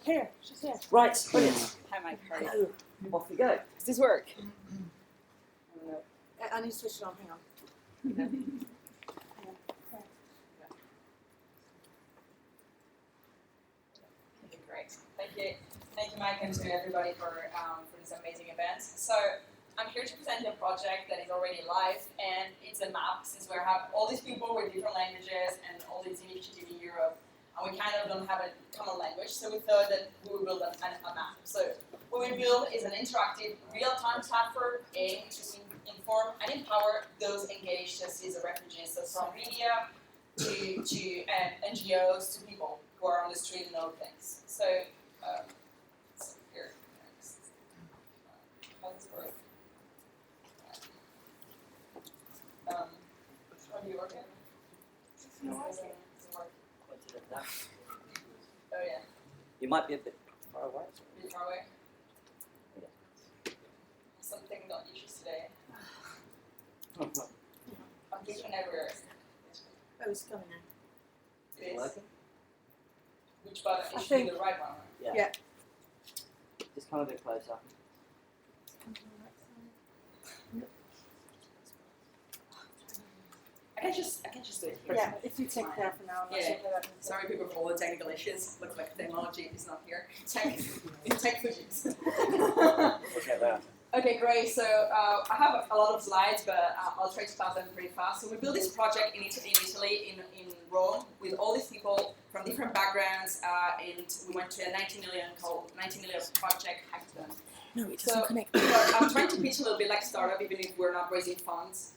Here, she's here. Right, brilliant. Hi, Mike. Hello. Off we go. Does this work? I need to switch it on. Hang on. Okay, great. Thank you, Mike, and to everybody for this amazing event. So I'm here to present a project that is already live, and it's a map. Since we have all these people with different languages and all these initiatives in Europe, and we kind of don't have a common language, so we thought that we would build a map. So what we build is an interactive, real-time platform aimed to inform and empower those engaged as refugees, so from media to NGOs to people who are on the street and other things. So here, how does this work? How do you work it? Doesn't work. Oh yeah. You might be a bit far away. A bit far away. Something not issues today. I'm thinking everywhere. Oh, it's coming in. It is. Working? Which button? I It should be think- the right one. Right? Yeah. Just come a bit closer. I can just do it here. Yeah, if you take that for now. Yeah. Sorry, people, for all the technical issues. Looks like technology is not here. Techfugees. Okay, there. Okay, great. So I have a lot of slides, but I'll try to pass them pretty fast. So we built this project in Italy, in Rome, with all these people from different backgrounds, and we went to a 90 million project hackathon. No, it So I'm trying to pitch a little bit like a startup, even if we're not raising funds,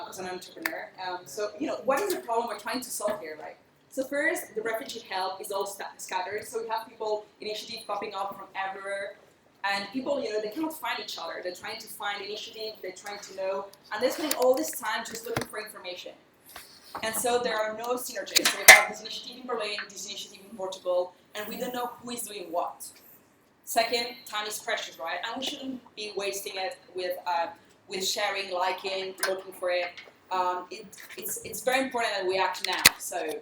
as an entrepreneur. So what is the problem we're trying to solve here, right? So first, the refugee help is all scattered. So we have people, initiatives popping up from everywhere. And people, they cannot find each other. They're trying to find initiative, they're trying to know, and they're spending all this time just looking for information. And so there are no synergies. So we have this initiative in Berlin, this initiative in Portugal, and we don't know who is doing what. Second, time is precious, right? And we shouldn't be wasting it with sharing, liking, looking for it. It's very important that we act now. So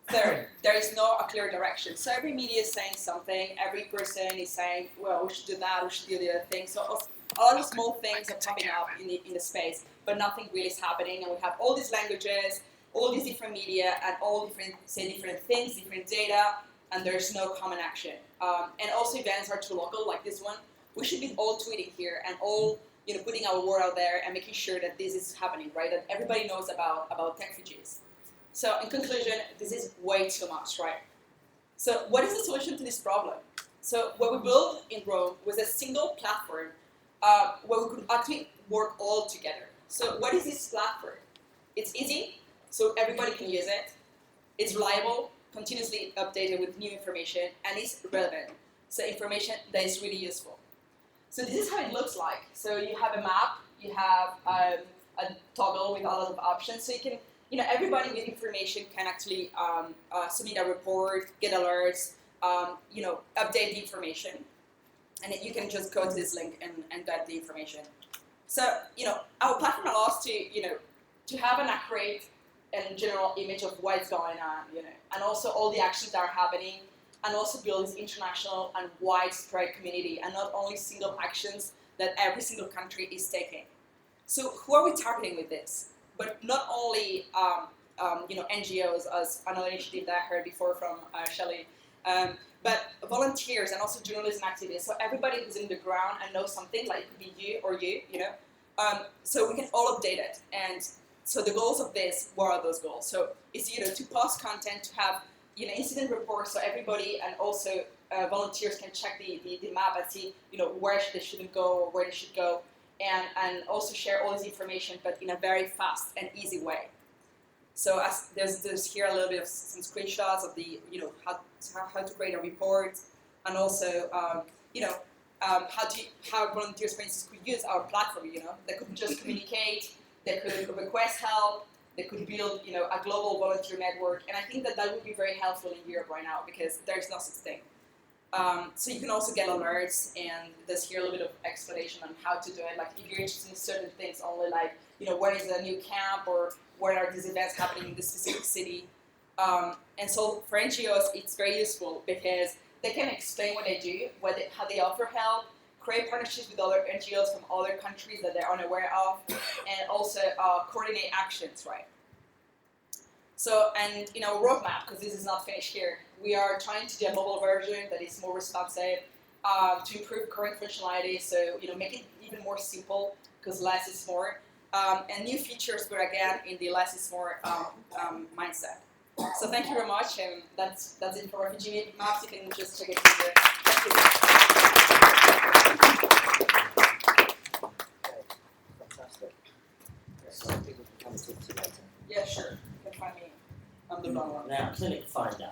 third, there is no clear direction. So every media is saying something, every person is saying, well, we should do that, we should do the other thing. So a lot of small things are popping up in the space, but nothing really is happening. And we have all these languages, all these different media, and all different things, different data, and there's no common action. And also events are too local, like this one. We should be all tweeting here and all putting our word out there and making sure that this is happening, right? That everybody knows about Techfugees. So in conclusion, this is way too much, right? So what is the solution to this problem? So what we built in Rome was a single platform where we could actually work all together. So what is this platform? It's easy, so everybody can use it. It's reliable, continuously updated with new information, and it's relevant. So information that is really useful. So this is how it looks like. So you have a map, you have a toggle with a lot of options, so you can everybody with information can actually submit a report, get alerts, update the information, and you can just go to this link and get the information. So, our platform allows to have an accurate and general image of what's going on, and also all the actions that are happening, and also build this international and widespread community, and not only single actions that every single country is taking. So, who are we targeting with this? But not only NGOs, as another initiative that I heard before from Shelley, but volunteers and also journalists and activists. So everybody who's in the ground and knows something, like it could be you or you, so we can all update it. And so the goals of this, what are those goals? So it's to post content, to have incident reports, so everybody and also volunteers can check the map and see where they shouldn't go or where they should go. And also share all this information, but in a very fast and easy way. So as there's here a little bit of some screenshots of the how to create a report, and also how volunteers, for instance, could use our platform. They could just communicate, they could request help, they could build a global volunteer network, and I think that would be very helpful in Europe right now because there's no such thing. So you can also get alerts, and there's here a little bit of explanation on how to do it. Like if you're interested in certain things, only like where is a new camp or where are these events happening in this specific city. And so for NGOs, it's very useful because they can explain what they do, how they offer help, create partnerships with other NGOs from other countries that they're unaware of, and also coordinate actions, right? So, and in our roadmap, because this is not finished here, we are trying to do a mobile version that is more responsive to improve current functionality. So, make it even more simple because less is more, and new features, but again, in the less is more mindset. So, thank you very much, and that's it for refugee maps. You can just check it here. Thank you. Fantastic. So people can come and talk to you later. Yeah, sure. You can find me on the blog one. Now, Clinic Finder.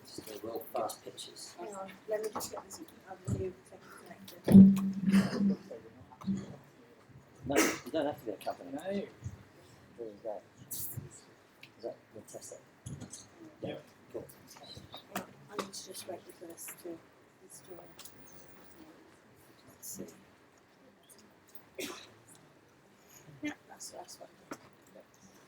Just do real fast pictures. Hang on, let me just get this new thing connected. No, you don't have to be a company. No. There you go. Is that fantastic? Yeah. Cool. Hang on, I need to just wait for this to install. Let's see. Yeah, that's the last one.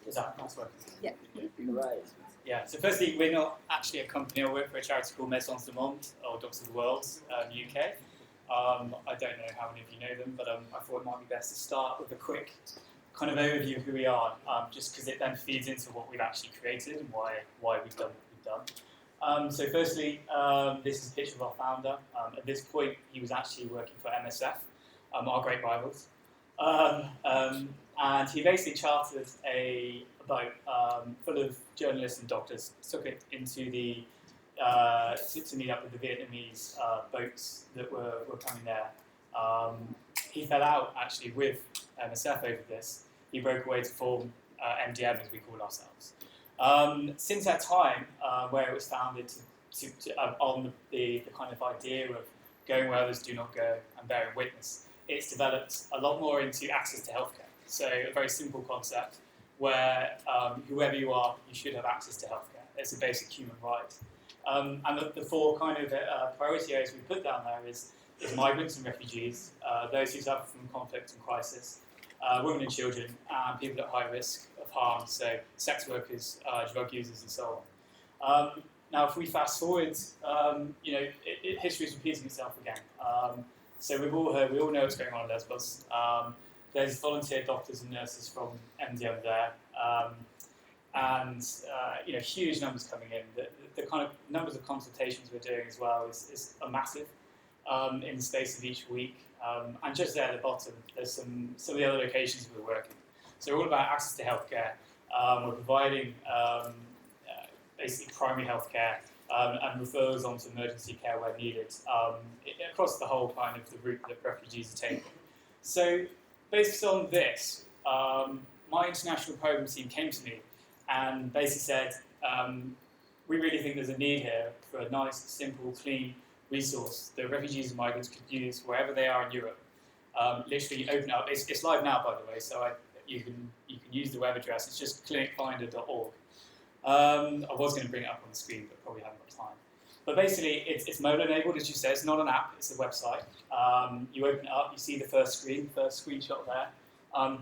Is that nice work? Yeah. Hooray. Yeah, so firstly, we're not actually a company. I work for a charity called Maisons du Monde, or Dogs of the World, UK. I don't know how many of you know them, but I thought it might be best to start with a quick kind of overview of who we are, just because it then feeds into what we've actually created and why we've done what we've done. So firstly, this is a picture of our founder. At this point, he was actually working for MSF, our great rivals. And he basically chartered a boat full of journalists and doctors, took it into the to meet up with the Vietnamese boats that were coming there. He fell out actually with MSF over this. He broke away to form MDM, as we call ourselves. Since that time, where it was founded on the kind of idea of going where others do not go and bearing witness, it's developed a lot more into access to healthcare. So a very simple concept where whoever you are, you should have access to healthcare. It's a basic human right. And the four kind of priority areas we put down there is migrants and refugees, those who suffer from conflict and crisis, women and children, and people at high risk of harm, so sex workers, drug users, and so on. Now, if we fast forward, history is repeating itself again. So we've all heard, we all know what's going on in Lesbos. There's volunteer doctors and nurses from MDM there, and huge numbers coming in. The kind of numbers of consultations we're doing as well is massive in the space of each week. And just there at the bottom, there's some of the other locations we're working. So we're all about access to healthcare. We're providing basically primary healthcare and referrals onto emergency care where needed across the whole kind of the route that refugees are taking. So based on this, my international program team came to me and basically said, we really think there's a need here for a nice, simple, clean resource that refugees and migrants could use wherever they are in Europe. Literally open up. It's live now, by the way, so you can use the web address. It's just clinicfinder.org. I was going to bring it up on the screen, but probably haven't got time. But basically, it's mobile enabled, as you said. It's not an app, it's a website. You open it up, you see the first screenshot there.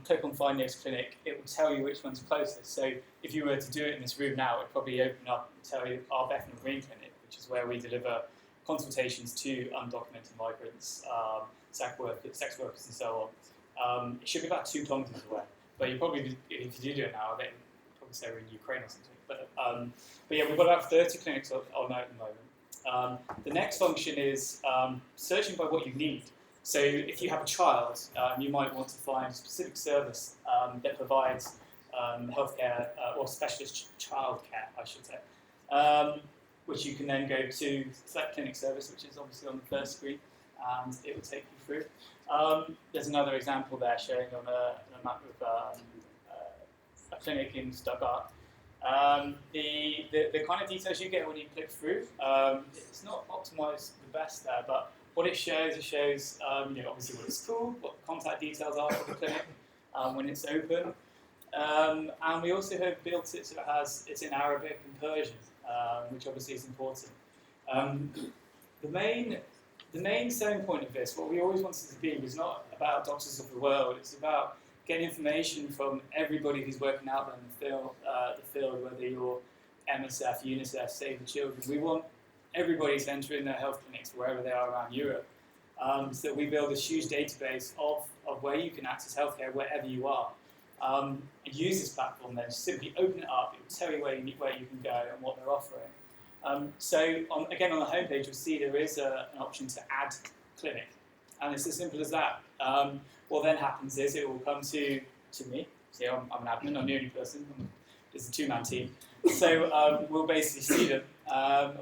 Click on Find Nearest Clinic, it will tell you which one's closest. So if you were to do it in this room now, it would probably open up and tell you our Bethnal Green Clinic, which is where we deliver consultations to undocumented migrants, sex workers, and so on. It should be about 2 kilometres away. But you probably, if you do it now, then probably say we're in Ukraine or something. But yeah, we've got about 30 clinics on at the moment. The next function is searching by what you need. So if you have a child, you might want to find a specific service that provides healthcare or specialist childcare, I should say, which you can then go to select clinic service, which is obviously on the first screen, and it will take you through. There's another example there showing on a map of a clinic in Stuttgart. The kind of details you get when you click through, it's not optimised the best there, but what it shows obviously what it's called, what the contact details are for the clinic when it's open, and we also have built it so it's in Arabic and Persian, which obviously is important. The main selling point of this, what we always wanted to be, was not about doctors of the world. It's about getting information from everybody who's working out there in the field, whether you're MSF, UNICEF, Save the Children. We want everybody to enter in their health clinics wherever they are around Europe. So we build this huge database of where you can access healthcare wherever you are. And use this platform then, simply open it up, it will tell you where you can go and what they're offering. So again on the homepage you'll see there is an option to add clinic, and it's as simple as that. What then happens is it will come to me. See, I'm an admin, I'm the only person, it's a two-man team. So we'll basically see them,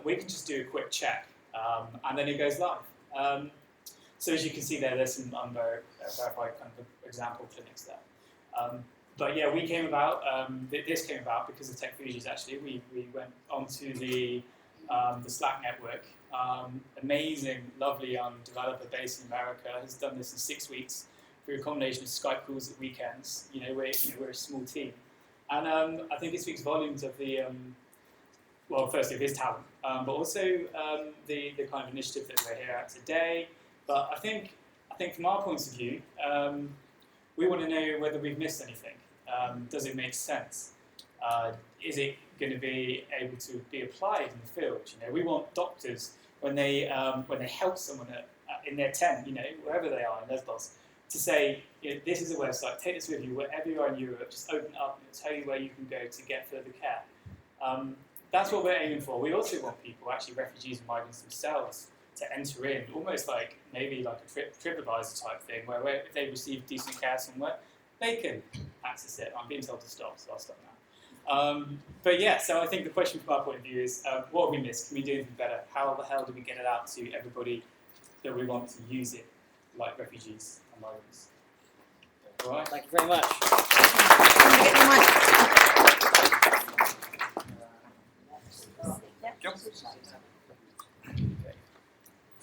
we can just do a quick check, and then it goes live. So as you can see there, there's some unverified kind of example clinics there. But yeah, we came about, this came about because of Techfugees actually. We went onto the Slack network. Amazing, lovely young developer based in America has done this in 6 weeks through a combination of Skype calls at weekends. We're a small team. And I think it speaks volumes of the, well, firstly of his talent, but also the kind of initiative that we're here at today. But I think from our point of view, we want to know whether we've missed anything. Does it make sense? Is it going to be able to be applied in the field? We want doctors when they help someone in their tent, wherever they are in Lesbos, to say, this is a website. Take this with you wherever you are in Europe. Just open it up and it'll tell you where you can go to get further care. That's what we're aiming for. We also want people, actually refugees and migrants themselves, to enter in, almost like maybe like a TripAdvisor type thing, where if they receive decent care somewhere, they can access it. I'm being told to stop, so I'll stop now. But yeah, so I think the question from our point of view is, what have we missed? Can we do anything better? How the hell do we get it out to everybody that we want to use it, like refugees and migrants? All right. Thank you very much.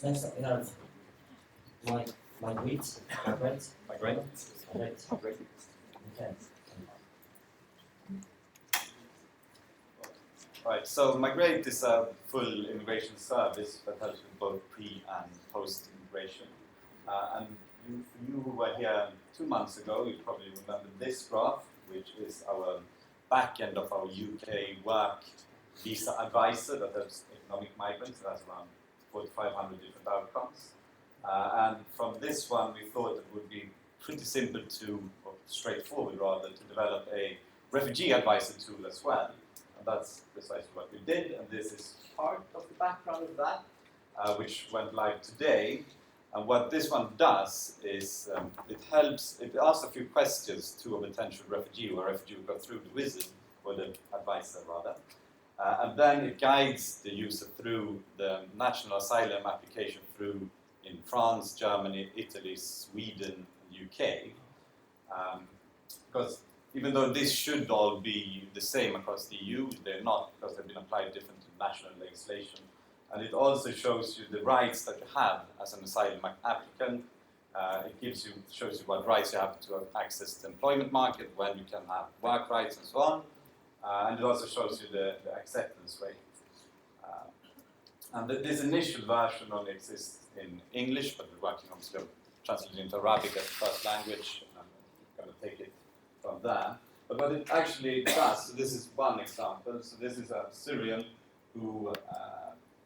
Next up we have Marguerite. Okay. Right, so Migrate is a full immigration service that helps with both pre- and post-immigration. And you who were here 2 months ago, you probably remember this graph, which is our back end of our UK work visa advisor that helps economic migrants. It has around 4,500 different outcomes. And from this one, we thought it would be pretty simple or straightforward rather, to develop a refugee advisor tool as well. And that's precisely what we did, and this is part of the background of that, which went live today. And what this one does is it asks a few questions to a potential refugee, or a refugee will go through the wizard, or the advisor rather. And then it guides the user through the national asylum application through in France, Germany, Italy, Sweden, and UK. Because even though this should all be the same across the EU, they're not, because they've been applied different to national legislation. And it also shows you the rights that you have as an asylum applicant. It shows you what rights you have to have access to the employment market, when you can have work rights and so on. And it also shows you the acceptance rate. And this initial version only exists in English, but we're working on translating into Arabic as the first language. I'm going to take it from there. But what it actually does, so this is one example. So this is a Syrian who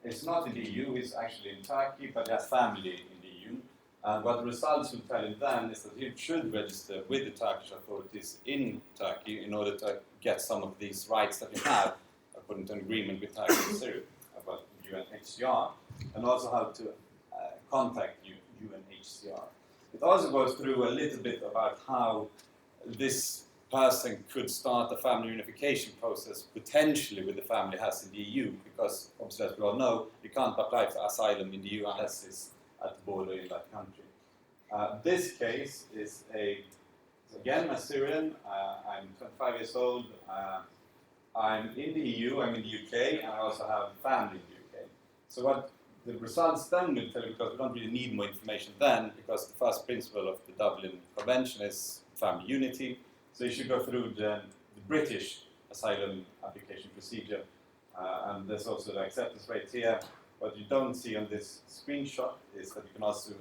is not in the EU, he's actually in Turkey, but he has family in the EU. And what the results will tell him then is that he should register with the Turkish authorities in Turkey in order to get some of these rights that we have, according to an agreement with Turkey and Syria about UNHCR, and also how to contact UNHCR. It also goes through a little bit about how this person could start a family unification process potentially with the family has in the EU, because obviously, as we all know, you can't apply for asylum in the EU unless it's at the border in that country. This case is again a Syrian. I'm 25 years old. I'm in the EU, I'm in the UK, and I also have family in the UK. So what the results then will tell you, because we don't really need more information then, because the first principle of the Dublin Convention is family unity. So you should go through the British asylum application procedure. And there's also the acceptance rate here. What you don't see on this screenshot is that you can also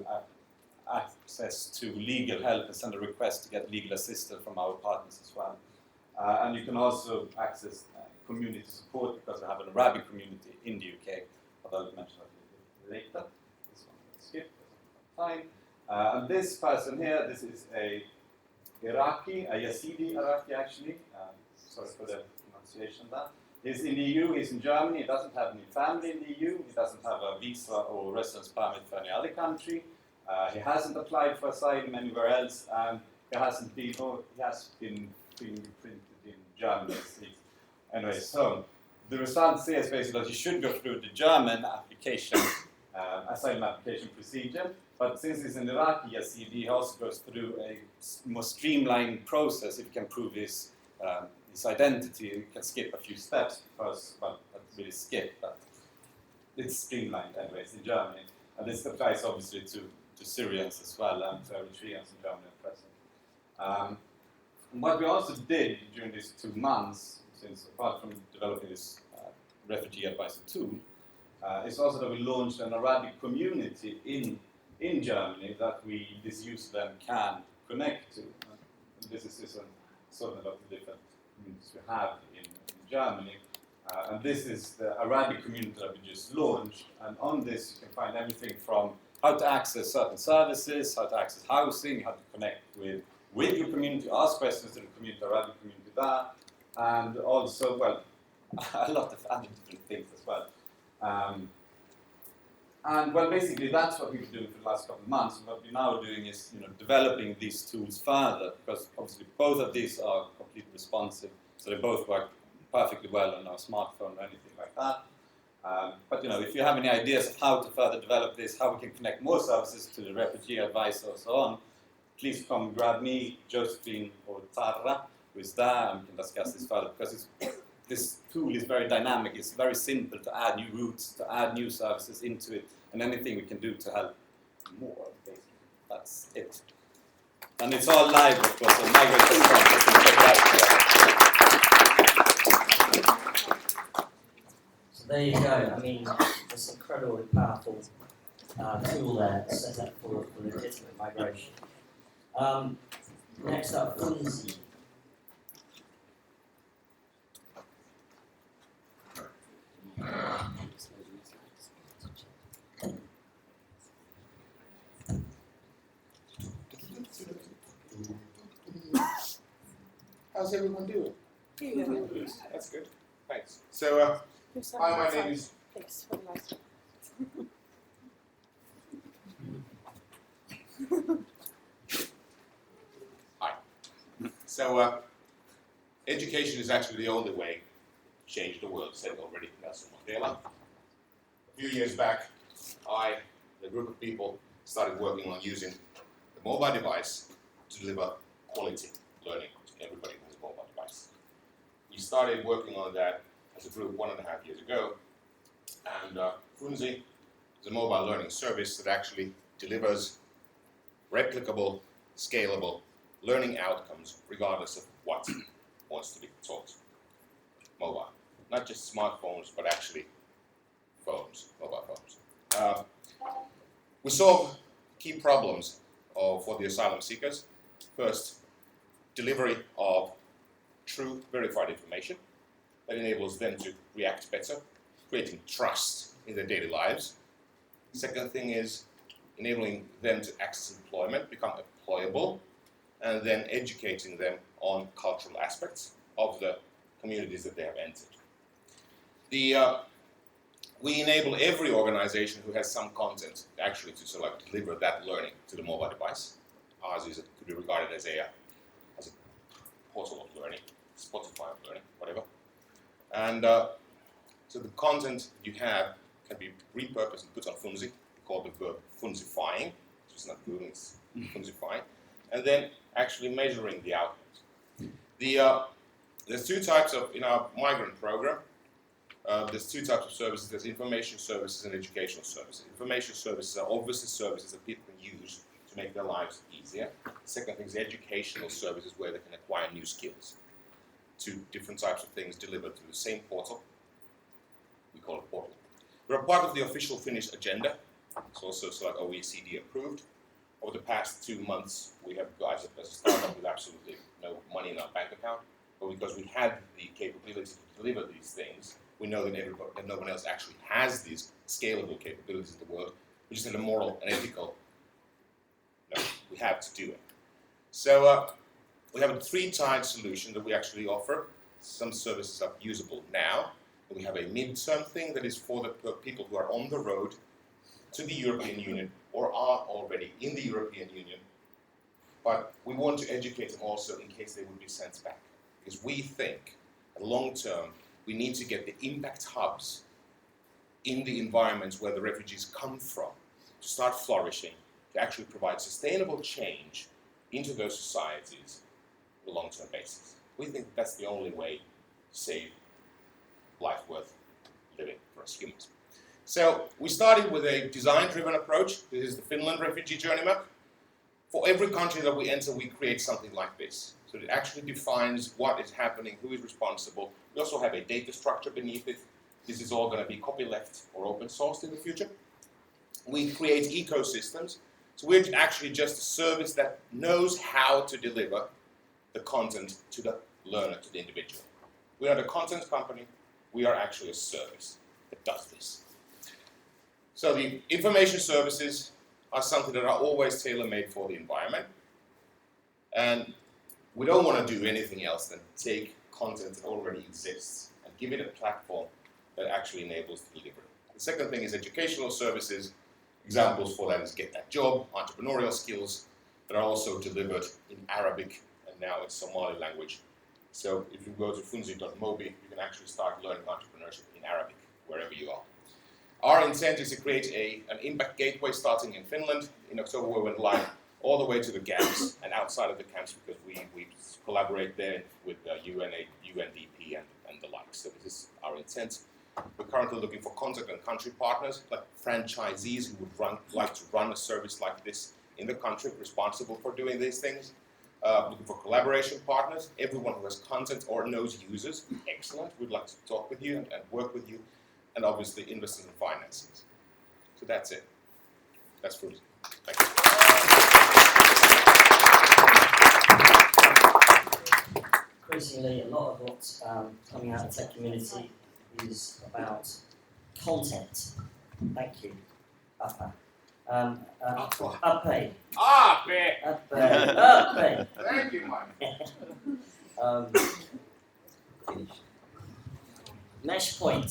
access to legal help and send a request to get legal assistance from our partners as well. And you can also access community support because we have an Arabic community in the UK, but I'll mention that a little bit later. This one will skip, fine. And this person here, this is a Iraqi, a Yazidi Iraqi actually. Sorry for the pronunciation there. He's in the EU, he's in Germany, he doesn't have any family in the EU, he doesn't have a visa or residence permit for any other country. He hasn't applied for asylum anywhere else, and he hasn't been, or he has been fingerprinted in Germany. Anyway, so the result says basically that you should go through the German application, asylum application procedure, but since he's an Iraqi Yazidi, he also goes through a more streamlined process if he can prove his identity. You can skip a few steps because, well, not really skip, but it's streamlined anyways in Germany. And this applies obviously to Syrians as well and to Eritreans in Germany at present. And what we also did during these 2 months, since apart from developing this refugee advisor tool, is also that we launched an Arabic community in Germany that this user then can connect to. And this is just sort of the different communities we have in Germany. And this is the Arabic community that we just launched. And on this you can find everything from how to access certain services, how to access housing, how to connect with your community, ask questions to the community, Arabic community there, and also, well, a lot of other different things as well. And well, basically that's what we've been doing for the last couple of months. And what we're now doing is, developing these tools further, because obviously both of these are completely responsive, so they both work perfectly well on our smartphone or anything like that. But if you have any ideas of how to further develop this, how we can connect more services to the refugee advisor and so on, please come grab me, Josephine, or Tara, who is there, and we can discuss this further, because this tool is very dynamic. It's very simple to add new routes, to add new services into it, and anything we can do to help more, basically. That's it. And it's all live, of course, on migrant.com. So check that out. So there you go. I mean, this incredibly powerful tool there set up for legitimate migration. Next up, Funzi. How's everyone doing? That's good. Thanks. So, hi, my name is. Thanks for the last Hi. So, education is actually the only way to change the world, said already Nelson Mandela. A few years back, and a group of people started working on using the mobile device to deliver quality learning to everybody who has a mobile device. We started working on that as a group 1.5 years ago, and Funzi is a mobile learning service that actually delivers replicable, scalable learning outcomes regardless of what wants to be taught. Mobile. Not just smartphones, but actually phones, mobile phones. We solve key problems for the asylum seekers. First, delivery of true verified information that enables them to react better, creating trust in their daily lives. Second thing is enabling them to access employment, become employable, and then educating them on cultural aspects of the communities that they have entered. We enable every organization who has some content actually to sort of deliver that learning to the mobile device. Ours could be regarded as a portal of learning, Spotify of learning, whatever. And so the content you have can be repurposed and put on Funzi. We call the verb funzifying, which is not Googling, it's funzifying, and then actually measuring the output. There's two types of, in our migrant program, there's two types of services. There's information services and educational services. Information services are obviously services that people can use to make their lives easier. The second thing is educational services where they can acquire new skills. Two different types of things delivered through the same portal. We call it portal. We're a part of the official Finnish agenda. It's also sort of OECD approved. Over the past 2 months, we have guys as a startup with absolutely no money in our bank account. but because we had the capability to deliver these things, we know that no one else actually has these scalable capabilities in the world. We just had a moral and ethical, no, we have to do it. So we have a three-tied solution that we actually offer. Some services are usable now. We have a mid-term thing that is for the people who are on the road to the European Union or are already in the European Union. But we want to educate them also in case they would be sent back. Because we think, long-term, we need to get the impact hubs in the environments where the refugees come from to start flourishing, to actually provide sustainable change into those societies on a long-term basis. We think that's the only way to save life worth living for us humans. So we started with a design-driven approach. This is the Finland refugee journey map. For every country that we enter, we create something like this. So it actually defines what is happening, who is responsible. We also have a data structure beneath it. This is all going to be copyleft or open sourced in the future. We create ecosystems. So we're actually just a service that knows how to deliver the content to the learner, to the individual. We are the content company. We are actually a service that does this. So the information services are something that are always tailor-made for the environment. And we don't want to do anything else than take content that already exists and give it a platform that actually enables delivery. The second thing is educational services. Examples for that is Get That Job, entrepreneurial skills that are also delivered in Arabic and now in Somali language. So if you go to funzi.mobi, you can actually start learning entrepreneurship in Arabic, wherever you are. Our intent is to create an impact gateway starting in Finland. In October, we went live all the way to the camps and outside of the camps because we collaborate there with UNDP and the like. So this is our intent. We're currently looking for contact and country partners, like franchisees who would like to run a service like this in the country, responsible for doing these things. Looking for collaboration partners, everyone who has content or knows users, excellent. We'd like to talk with you and work with you. And obviously investors and financiers. So that's it. That's food. Thank you. Increasingly, a lot of what's coming out of the tech community is about content. Thank you. Upper. Uppe. Uppe. Thank you, Mike. Mesh point.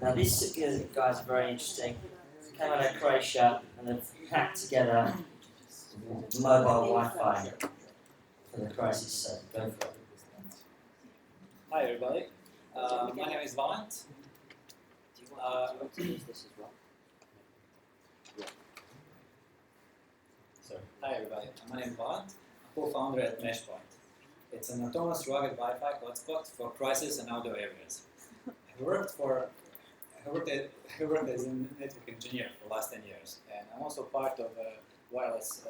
Now these guys are very interesting. Came out of Croatia and they've hacked together mobile Wi-Fi for the crisis. So go for it. Hi everybody. My name is Valent. Do you want to use this as well? Hi everybody. My name is Valent, co-founder at Meshpoint. It's an autonomous rugged Wi-Fi hotspot for crisis and outdoor areas. I worked as a network engineer for the last 10 years, and I'm also part of a wireless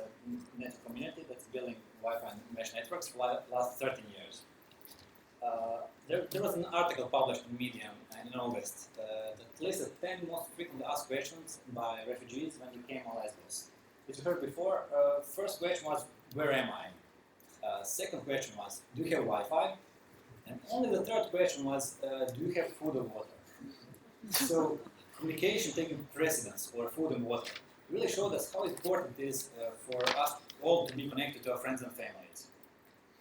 network community that's building Wi-Fi and mesh networks for the last 13 years. There was an article published in Medium in August that listed 10 most frequently asked questions by refugees when they came on Lesbos. As you heard before, first question was, where am I? Second question was, do you have Wi-Fi? And only the third question was, do you have food or water? So communication taking precedence for food and water really showed us how important it is for us all to be connected to our friends and families.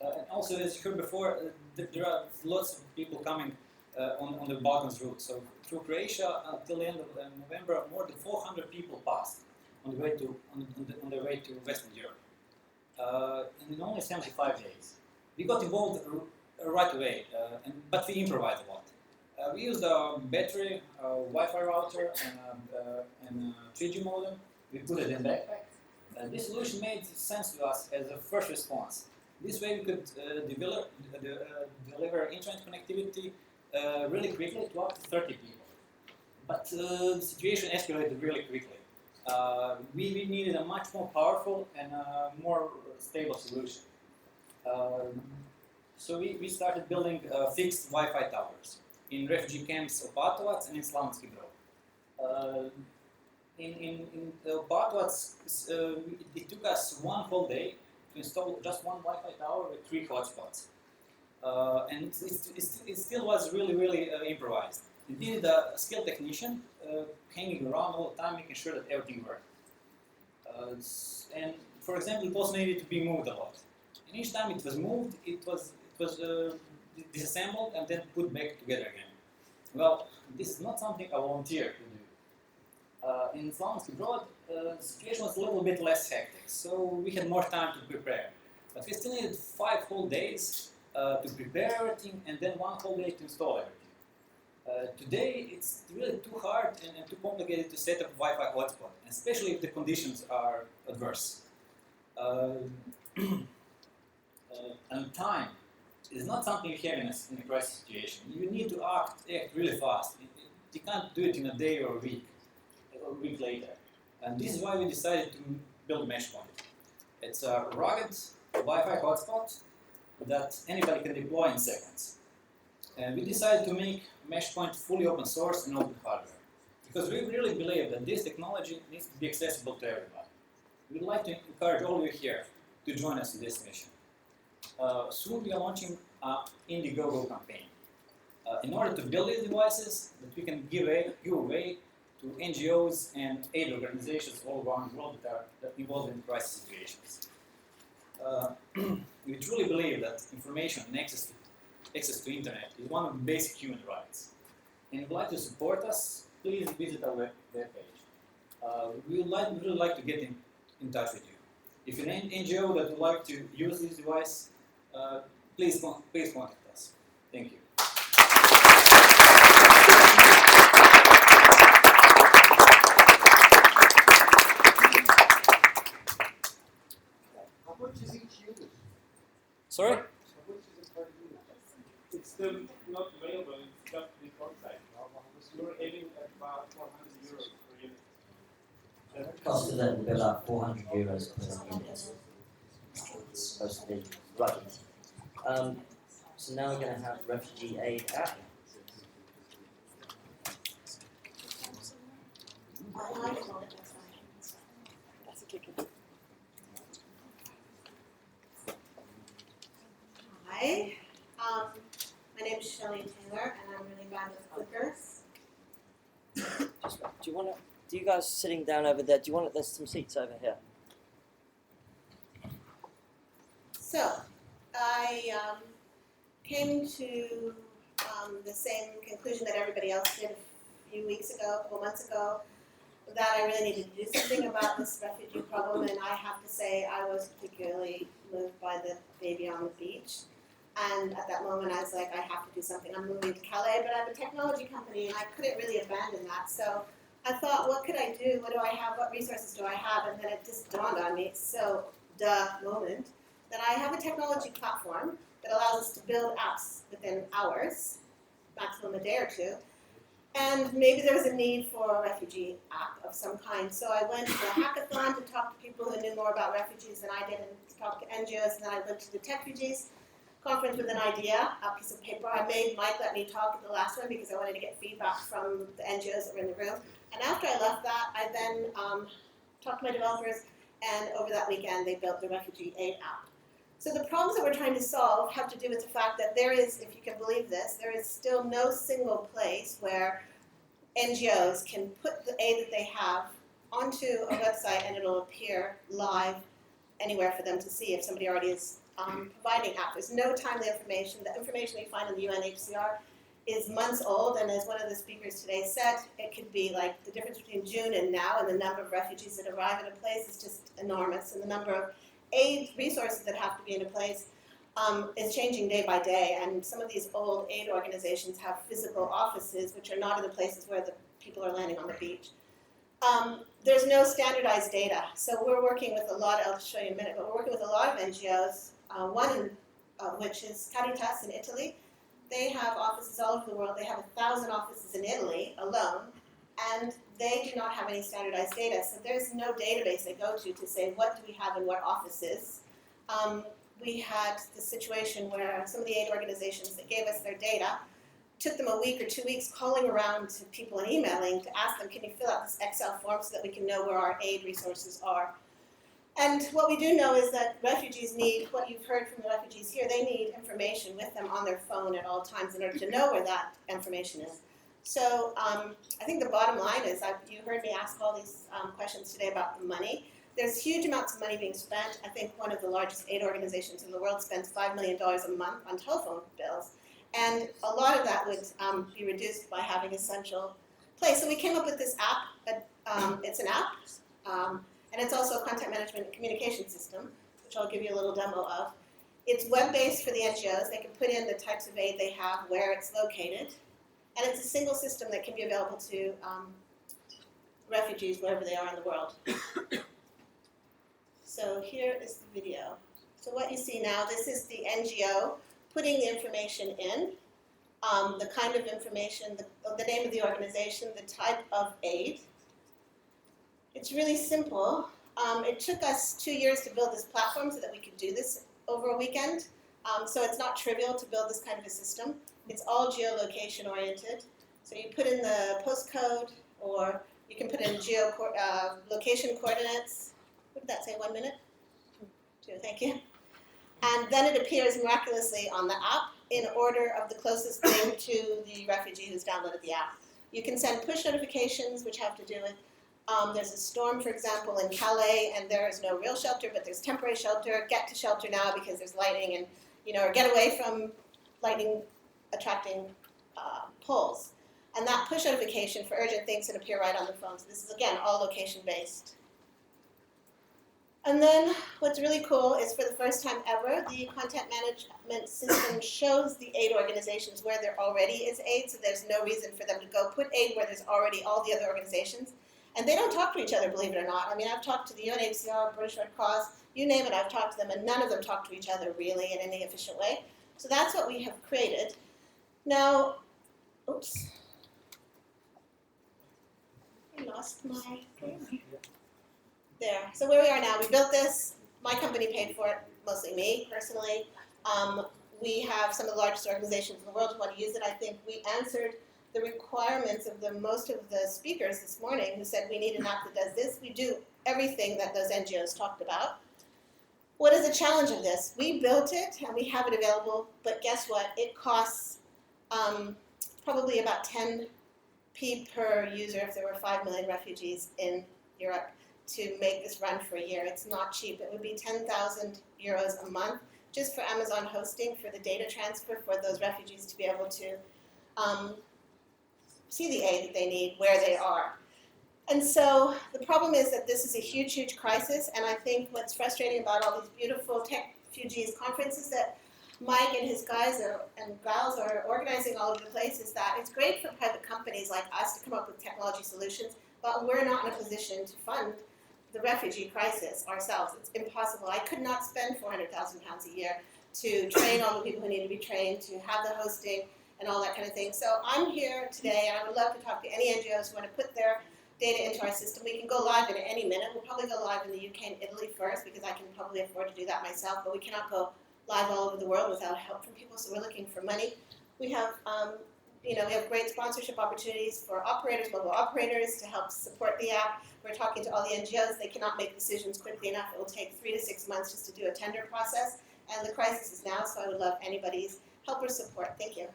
And also, as you heard before, there are lots of people coming on the Balkans route. So through Croatia, until the end of November, more than 400 people passed on the way to Western Europe. In only 75 days. We got involved right away, but we improvised a lot. We used a battery, Wi-Fi router, and a 3G modem. We put it in backpack. This solution made sense to us as a first response. This way we could deliver internet connectivity really quickly to up to 30 people. But the situation escalated really quickly. We needed a much more powerful and more stable solution. So we started building fixed Wi-Fi towers in refugee camps of Opatovac and in Slavonski Brod. In Opatovac, it took us one whole day install just one Wi-Fi tower with 3 hotspots. And it still was really improvised. It needed a skilled technician hanging around all the time, making sure that everything worked. And for example, it also needed to be moved a lot. And each time it was moved, it was disassembled and then put back together again. Well, this is not something a volunteer could do. In Slavonski Brod, the situation was a little bit less hectic, so we had more time to prepare. But we still needed 5 whole days to prepare everything and then 1 whole day to install everything. Today, it's really too hard and too complicated to set up a Wi-Fi hotspot, especially if the conditions are adverse. And time is not something you have in a crisis situation. You need to act really fast. You can't do it in a day or a week later. And this is why we decided to build MeshPoint. It's a rugged Wi-Fi hotspot that anybody can deploy in seconds. And we decided to make MeshPoint fully open source and open hardware, because we really believe that this technology needs to be accessible to everybody. We'd like to encourage all of you here to join us in this mission. Soon we are launching an Indiegogo campaign in order to build these devices that we can give away to NGOs and aid organizations all around the world that are involved in crisis situations. We truly believe that information and access to internet is one of the basic human rights. And if you'd like to support us, please visit our webpage. We would really like to get in touch with you. If you're an NGO that would like to use this device, please contact us. Thank you. How much is each unit? Sorry? How much is it per unit? It's still not available, it's just the contract. You're aiming at about 400 euros per unit. The cost of that will be about 400 euros per unit. It's supposed to be rugged. So now we're going to have refugee aid app. Hi, my name is Shelley Taylor, and I'm really bad with clickers. Do you guys sitting down over there? Do you want? There's some seats over here. So, I came to the same conclusion that everybody else did a few weeks ago, a couple months ago, that I really needed to do something about this refugee problem, and I have to say I was particularly moved by the baby on the beach. And at that moment I was like, I have to do something. I'm moving to Calais, but I have a technology company, and I couldn't really abandon that. So I thought, what could I do? What do I have? What resources do I have? And then it just dawned on me, so moment, that I have a technology platform that allows us to build apps within hours, maximum a day or two. And maybe there was a need for a refugee app of some kind. So I went to a hackathon to talk to people who knew more about refugees than I did, and to talk to NGOs, and then I went to the Techfugees conference with an idea, a piece of paper. I made Mike let me talk at the last one because I wanted to get feedback from the NGOs that were in the room. And after I left that, I then talked to my developers, and over that weekend they built the Refugee Aid app. So the problems that we're trying to solve have to do with the fact that there is, if you can believe this, there is still no single place where NGOs can put the aid that they have onto a website and it'll appear live anywhere for them to see if somebody already is providing app. There's no timely information. The information we find in the UNHCR is months old, and as one of the speakers today said, it could be like the difference between June and now, and the number of refugees that arrive at a place is just enormous, and the number of aid resources that have to be in a place is changing day by day, and some of these old aid organizations have physical offices which are not in the places where the people are landing on the beach. There's no standardized data, so we're working with a lot, I'll show you in a minute, but we're working with a lot of NGOs, one which is Caritas in Italy. They have offices all over the world. They have 1,000 offices in Italy alone, and they do not have any standardized data. So there's no database they go to say what do we have in what offices. We had the situation where some of the aid organizations that gave us their data took them a week or 2 weeks calling around to people and emailing to ask them, can you fill out this Excel form so that we can know where our aid resources are. And what we do know is that refugees need, what you've heard from the refugees here, they need information with them on their phone at all times in order to know where that information is. So I think the bottom line is, you heard me ask all these questions today about the money. There's huge amounts of money being spent. I think one of the largest aid organizations in the world spends $5 million a month on telephone bills. And a lot of that would be reduced by having a central place. So we came up with this app. It's an app. And it's also a content management and communication system, which I'll give you a little demo of. It's web-based for the NGOs. They can put in the types of aid they have, where it's located. And it's a single system that can be available to refugees wherever they are in the world. So here is the video. So what you see now, this is the NGO putting the information in, the kind of information, the name of the organization, the type of aid. It's really simple. It took us 2 years to build this platform so that we could do this over a weekend. So it's not trivial to build this kind of a system. It's all geolocation oriented. So you put in the postcode, or you can put in location coordinates. What did that say, 1 minute? 2, thank you. And then it appears miraculously on the app in order of the closest thing to the refugee who's downloaded the app. You can send push notifications, which have to do with there's a storm, for example, in Calais, and there is no real shelter, but there's temporary shelter. Get to shelter now because there's lightning, and or get away from lightning attracting poles. And that push notification for urgent things can appear right on the phone. So this is, again, all location-based. And then what's really cool is, for the first time ever, the content management system shows the aid organizations where there already is aid, so there's no reason for them to go put aid where there's already all the other organizations. And they don't talk to each other, believe it or not. I mean, I've talked to the UNHCR, British Red Cross, you name it, I've talked to them, and none of them talk to each other really in any efficient way. So that's what we have created. Now, oops. I lost my camera. There. So where we are now, we built this. My company paid for it, mostly me, personally. We have some of the largest organizations in the world who want to use it. I think we answered the requirements of most of the speakers this morning who said we need an app that does this. We do everything that those NGOs talked about. What is the challenge of this? We built it and we have it available, but guess what? It costs probably about 10p per user if there were 5 million refugees in Europe to make this run for a year. It's not cheap. It would be 10,000 euros a month just for Amazon hosting, for the data transfer for those refugees to be able to see the aid that they need where they are. And so the problem is that this is a huge, huge crisis, and I think what's frustrating about all these beautiful Techfugees conferences that Mike and his guys and gals are organizing all over the place is that it's great for private companies like us to come up with technology solutions, but we're not in a position to fund the refugee crisis ourselves. It's impossible. I could not spend £400,000 a year to train all the people who need to be trained, to have the hosting, and all that kind of thing. So I'm here today, and I would love to talk to any NGOs who want to put their data into our system. We can go live in any minute. We'll probably go live in the UK and Italy first, because I can probably afford to do that myself, but we cannot go live all over the world without help from people, so we're looking for money. We have, we have great sponsorship opportunities for operators, mobile operators, to help support the app. We're talking to all the NGOs. They cannot make decisions quickly enough. It will take 3 to 6 months just to do a tender process, and the crisis is now, so I would love anybody's help or support. Thank you.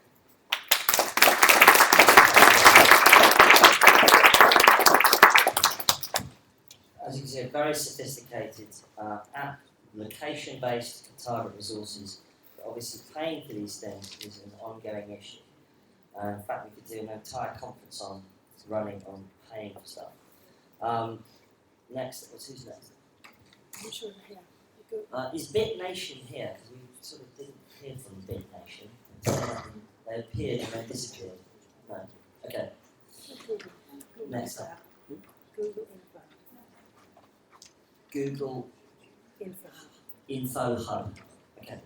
As you can see, a very sophisticated app, location-based, can target resources. But obviously, paying for these things is an ongoing issue. In fact, we could do an entire conference on running on paying for stuff. Next, who's next? Is BitNation here? Because we sort of didn't hear from BitNation. They appeared and then disappeared. No. Okay. Next up. Google Info Hub. Okay.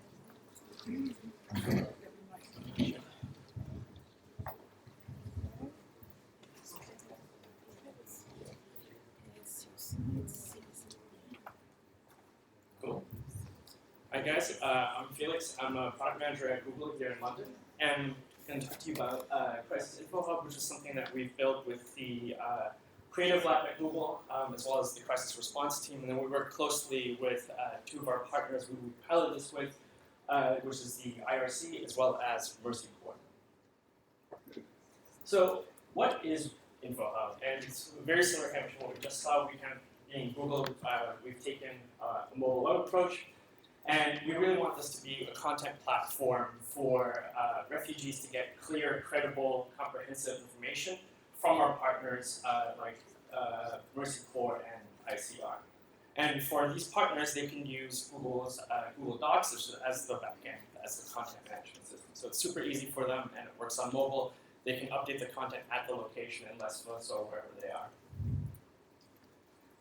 Cool. Hi guys, I'm Felix. I'm a product manager at Google here in London, and I'm going to talk to you about Crisis Info Hub, which is something that we've built with the creative lab at Google, as well as the crisis response team, and then we work closely with two of our partners who we piloted this with, which is the IRC as well as Mercy Corps. So what is InfoHub? And it's very similar kind of to what we just saw. We kind of, being Google, we've taken a mobile web approach, and we really want this to be a content platform for refugees to get clear, credible, comprehensive information from our partners like Mercy Corps and ICR. And for these partners, they can use Google's Google Docs as the backend, as the content management system. So it's super easy for them, and it works on mobile. They can update the content at the location in Lesvos or wherever they are.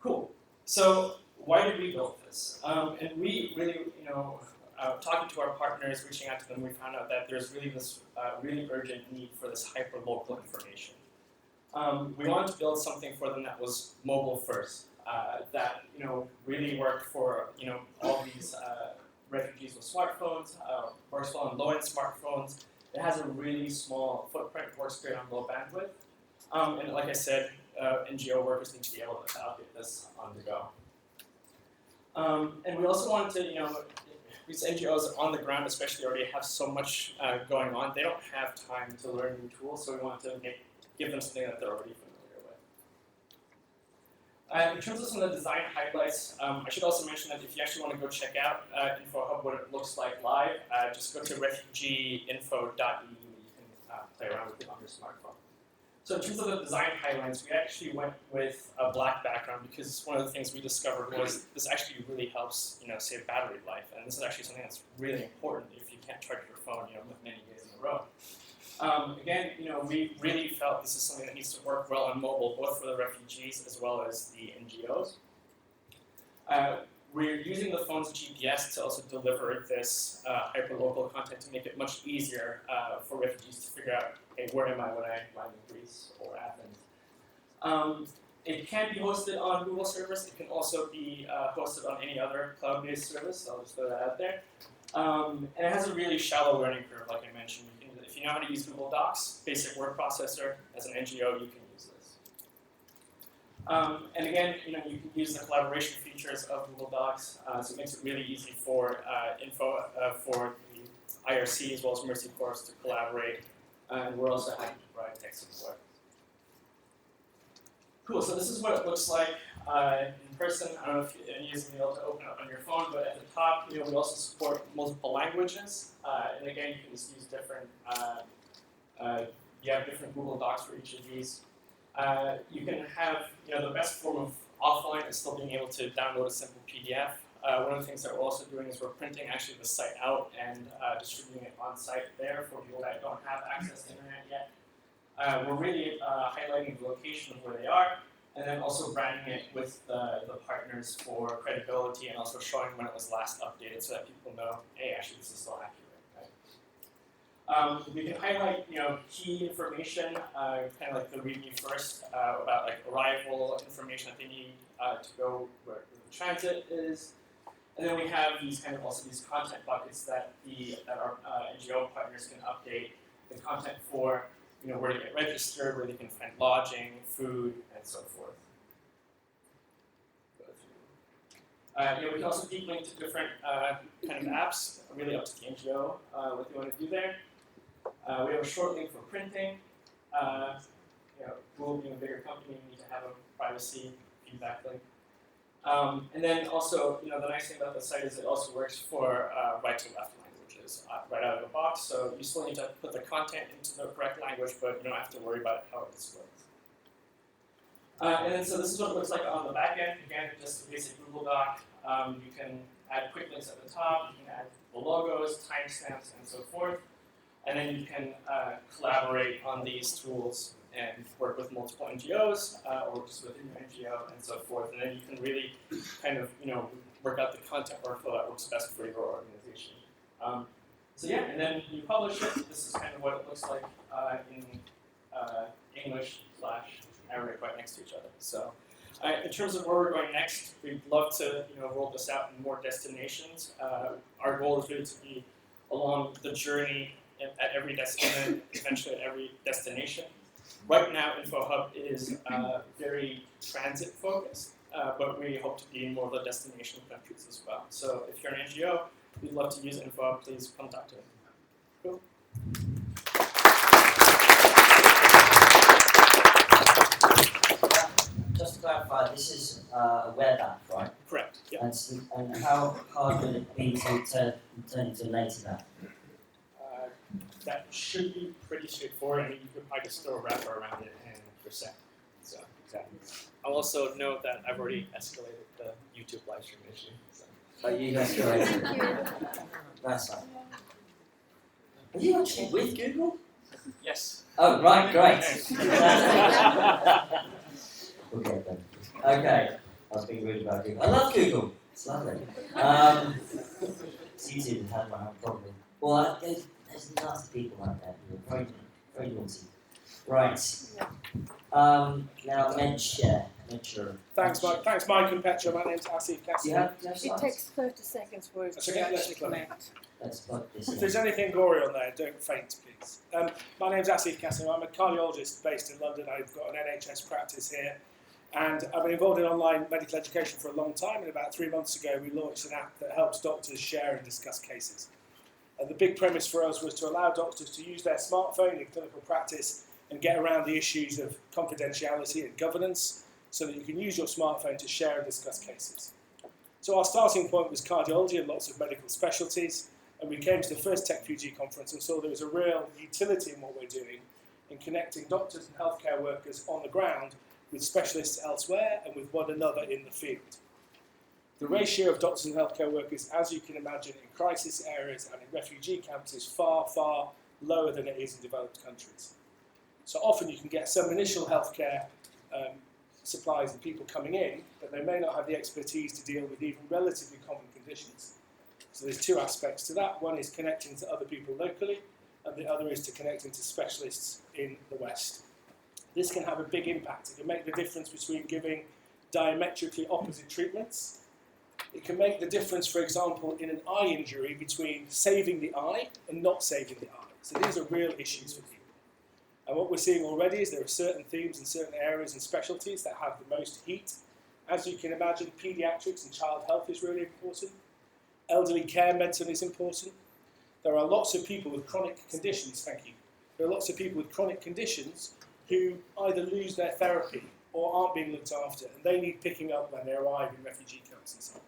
Cool. So why did we build this? And we really, talking to our partners, reaching out to them, we found out that there's really this really urgent need for this hyper-local information. We wanted to build something for them that was mobile first, that really worked for all these refugees with smartphones, works well on low-end smartphones. It has a really small footprint, works great on low bandwidth, and like I said, NGO workers need to be able to update this on the go. And we also wanted to, these NGOs on the ground especially already have so much going on. They don't have time to learn new tools, so we wanted to give them something that they're already familiar with. In terms of some of the design highlights, I should also mention that if you actually want to go check out InfoHub, what it looks like live, just go to refugeeinfo.eu. You can play around with it on your smartphone. So in terms of the design highlights, we actually went with a black background because one of the things we discovered was this actually really helps, save battery life, and this is actually something that's really important if you can't charge your phone, many days in a row. Again, we really felt this is something that needs to work well on mobile, both for the refugees as well as the NGOs. We're using the phone's GPS to also deliver this hyperlocal content to make it much easier for refugees to figure out, hey, where am I when I land in Greece or Athens? It can be hosted on Google servers. It can also be hosted on any other cloud-based service. So I'll just throw that out there. And it has a really shallow learning curve, like I mentioned. If you know how to use Google Docs, basic word processor, as an NGO, you can use this. And again, you can use the collaboration features of Google Docs, so it makes it really easy for for the IRC as well as Mercy Corps to collaborate. And we're also happy to provide tech support. Cool, so this is what it looks like in person. I don't know if any of you will be able to open it up on your phone, but at the top, we also support multiple languages. And again, you can just use different, you have different Google Docs for each of these. You can have, the best form of offline is still being able to download a simple PDF. One of the things that we're also doing is we're printing actually the site out and distributing it on site there for people that don't have access to internet yet. We're really highlighting the location of where they are, and then also branding it with the partners for credibility and also showing when it was last updated so that people know, hey, actually this is still accurate, right? We can highlight, key information, kind of like the read me first, about like arrival information that they need to go where the transit is. And then we have these kind of also these content buckets that our NGO partners can update the content for, where to get registered, where they can find lodging, food, and so forth. We can also deep link to different kind of apps, really up to the NGO, what they want to do there. We have a short link for printing. Google being a bigger company, we need to have a privacy feedback link. And then also, the nice thing about the site is it also works for right-to-left languages right out of the box. So you still need to put the content into the correct language, but you don't have to worry about how it displays. And then so this is what it looks like on the back end. Again, just a basic Google Doc. You can add quick links at the top. You can add the logos, timestamps, and so forth. And then you can collaborate on these tools and work with multiple NGOs or just within your NGO and so forth. And then you can really kind of, work out the content workflow that works best for your organization. So yeah, and then you publish it. This is kind of what it looks like in English/Arabic right next to each other. So in terms of where we're going next, we'd love to roll this out in more destinations. Our goal is really to be along the journey at every destination, eventually at every destination. Right now, InfoHub is very transit focused, but we hope to be in more of the destination countries as well. So if you're an NGO, we'd love to use InfoHub, please contact us. Cool. Just to clarify, this is a web app, right? Correct. Yeah. And how hard would it be to turn into a native app? That should be pretty straightforward. I mean, I could still wrap around it and percent. So exactly. I'll also note that I've already escalated the YouTube live stream issue. So. Oh, you escalated. That's fine. Are you actually with Google? Yes. Oh, right, great. Okay, then. Okay, I was being rude about Google. I love Google. It's lovely. It's easy to have my own problem. Well, there's lots of people out there who are very, very naughty. Right. Now, Mentor. Thanks, Mike. Thanks, Mike and Petra. My name's Asif Kassim. Do you have It slides? takes 30 seconds for it That's okay, let's to play. connect. Let's plug this If in. there's anything gory on there, don't faint, please. My name's Asif Kassim. I'm a cardiologist based in London. I've got an NHS practice here. And I've been involved in online medical education for a long time. And about 3 months ago, we launched an app that helps doctors share and discuss cases. And the big premise for us was to allow doctors to use their smartphone in clinical practice and get around the issues of confidentiality and governance so that you can use your smartphone to share and discuss cases. So our starting point was cardiology and lots of medical specialties, and we came to the first Techfugees conference and saw there was a real utility in what we're doing in connecting doctors and healthcare workers on the ground with specialists elsewhere and with one another in the field. The ratio of doctors and healthcare workers, as you can imagine, in crisis areas and in refugee camps is far, far lower than it is in developed countries. So often you can get some initial healthcare supplies and people coming in, but they may not have the expertise to deal with even relatively common conditions. So there's two aspects to that. One is connecting to other people locally, and the other is to connecting to specialists in the West. This can have a big impact. It can make the difference between giving diametrically opposite treatments. It can make the difference, for example, in an eye injury between saving the eye and not saving the eye. So these are real issues for people. And what we're seeing already is there are certain themes and certain areas and specialties that have the most heat. As you can imagine, paediatrics and child health is really important. Elderly care medicine is important. There are lots of people with chronic conditions, thank you. There are lots of people with chronic conditions who either lose their therapy or aren't being looked after, and they need picking up when they arrive in refugee camps and so on.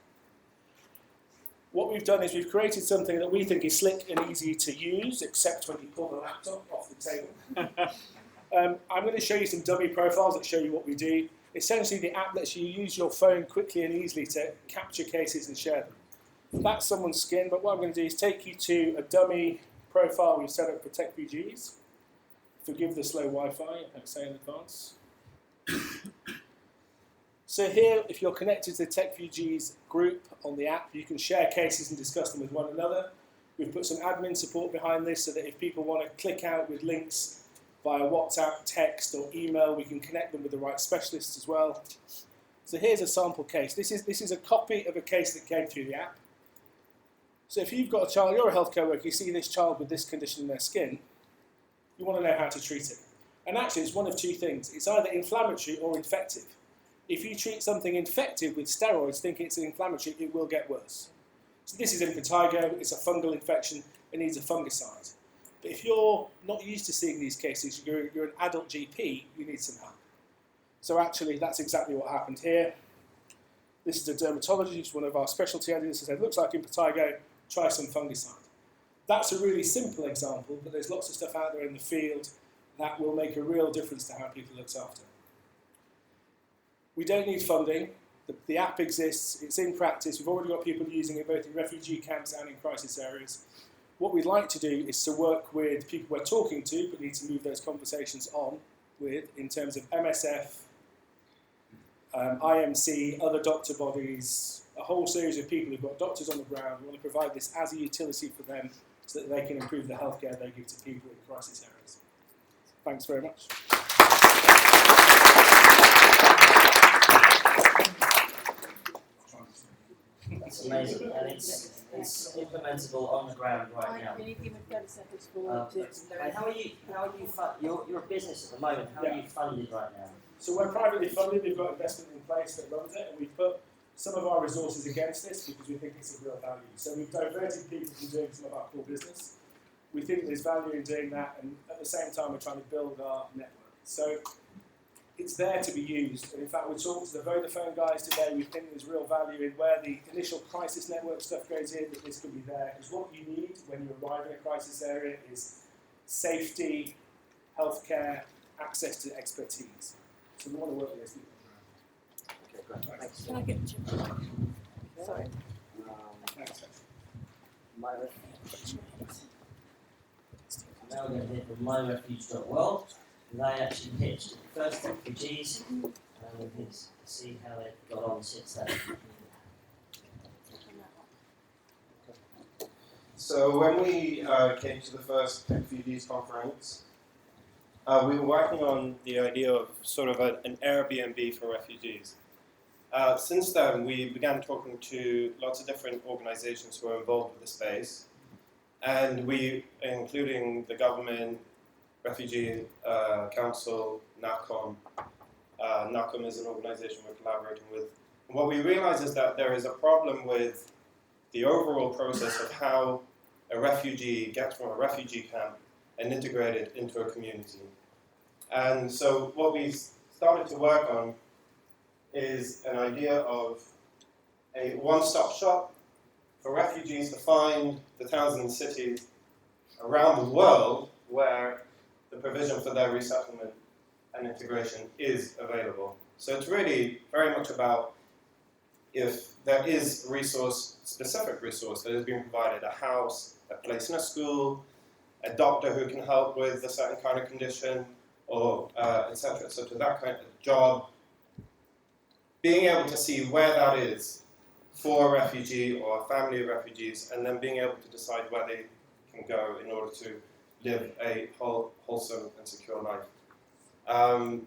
What we've done is we've created something that we think is slick and easy to use, except when you pull the laptop off the table. I'm going to show you some dummy profiles that show you what we do. Essentially, the app lets you use your phone quickly and easily to capture cases and share them. That's someone's skin, but what I'm going to do is take you to a dummy profile we've set up for Techfugees. Forgive the slow Wi-Fi, I say in advance. So here, if you're connected to the Techfugees group on the app, you can share cases and discuss them with one another. We've put some admin support behind this so that if people want to click out with links via WhatsApp, text or email, we can connect them with the right specialists as well. So here's a sample case. This is a copy of a case that came through the app. So if you've got a child, you're a healthcare worker, you see this child with this condition in their skin, you want to know how to treat it. And actually it's one of two things. It's either inflammatory or infective. If you treat something infective with steroids thinking it's an inflammatory, it will get worse. So this is impetigo, it's a fungal infection, it needs a fungicide. But if you're not used to seeing these cases, you're an adult GP, you need some help. So actually that's exactly what happened here. This is a dermatologist, one of our specialty areas, who said, looks like impetigo, try some fungicide. That's a really simple example, but there's lots of stuff out there in the field that will make a real difference to how people are looked after. We don't need funding. The app exists, it's in practice. We've already got people using it both in refugee camps and in crisis areas. What we'd like to do is to work with people we're talking to, but need to move those conversations on with in terms of MSF, IMC, other doctor bodies, a whole series of people who've got doctors on the ground. We want to provide this as a utility for them so that they can improve the healthcare they give to people in crisis areas. Thanks very much. That's amazing. And it's it's implementable on the ground right now. And how are you you're a business at the moment, how are you funded right now? So we're privately funded, we've got investment in place that runs it, and we've put some of our resources against this because we think it's of real value. So we've diverted people from doing some of our core business. We think there's value in doing that, and at the same time we're trying to build our network. So it's there to be used, and in fact we talked to the Vodafone guys today. We think there's real value in where the initial crisis network stuff goes in, that this could be there, because what you need when you arrive in a crisis area is safety, healthcare, access to expertise. So we want to work with those people. Okay, great. Thanks. Can I get you? Sorry. Thanks. My Now we're going to hit the myrefuge.world. They actually pitched the first Techfugees, and we'll see how they've got on since then. So when we came to the first Techfugees conference, we were working on the idea of sort of an Airbnb for refugees. Since then, we began talking to lots of different organizations who are involved with the space, and we, including the government, Refugee Council, NACOM. NACOM is an organization we're collaborating with. And what we realize is that there is a problem with the overall process of how a refugee gets from a refugee camp and integrated into a community. And so what we started to work on is an idea of a one-stop shop for refugees to find the towns and cities around the world where the provision for their resettlement and integration is available. So it's really very much about if there is a resource, specific resource that is being provided, a house, a place in a school, a doctor who can help with a certain kind of condition, or etc. So to that kind of job, being able to see where that is for a refugee or a family of refugees, and then being able to decide where they can go in order to live a wholesome and secure life. And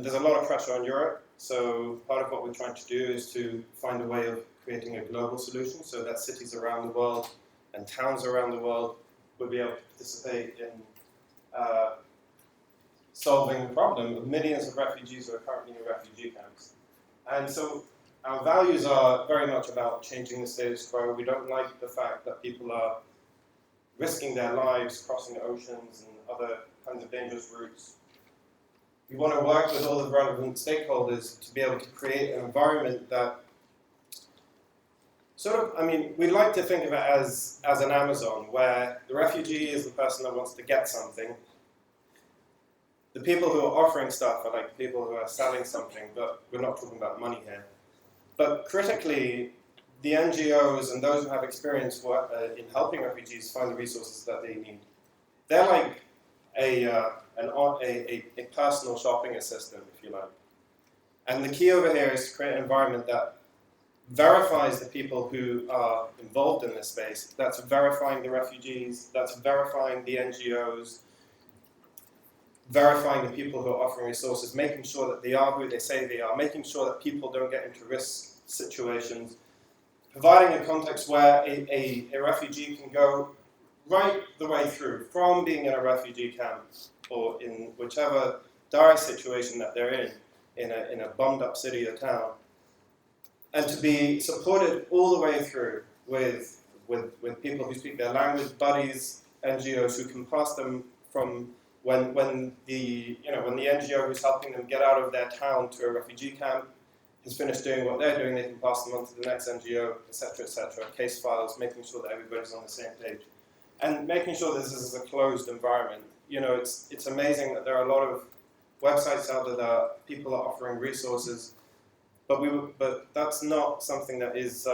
there's a lot of pressure on Europe, so part of what we're trying to do is to find a way of creating a global solution so that cities around the world and towns around the world will be able to participate in solving the problem of millions of refugees who are currently in refugee camps. And so our values are very much about changing the status quo. We don't like the fact that people are risking their lives crossing oceans and other kinds of dangerous routes. We want to work with all the relevant stakeholders to be able to create an environment that we'd like to think of it as an Amazon, where the refugee is the person that wants to get something. The people who are offering stuff are like people who are selling something, but we're not talking about money here. But critically, the NGOs and those who have experience in helping refugees find the resources that they need. They're like a personal shopping assistant, if you like. And the key over here is to create an environment that verifies the people who are involved in this space. That's verifying the refugees, that's verifying the NGOs, verifying the people who are offering resources, making sure that they are who they say they are, making sure that people don't get into risk situations, providing a context where a refugee can go right the way through, from being in a refugee camp or in whichever dire situation that they're in a bombed up city or town, and to be supported all the way through with people who speak their language, buddies, NGOs who can pass them from when the NGO who's helping them get out of their town to a refugee camp has finished doing what they're doing, they can pass them on to the next NGO, etc., etc. Case files, making sure that everybody's on the same page, and making sure this is a closed environment. You know, it's amazing that there are a lot of websites out there that people are offering resources, but that's not something that is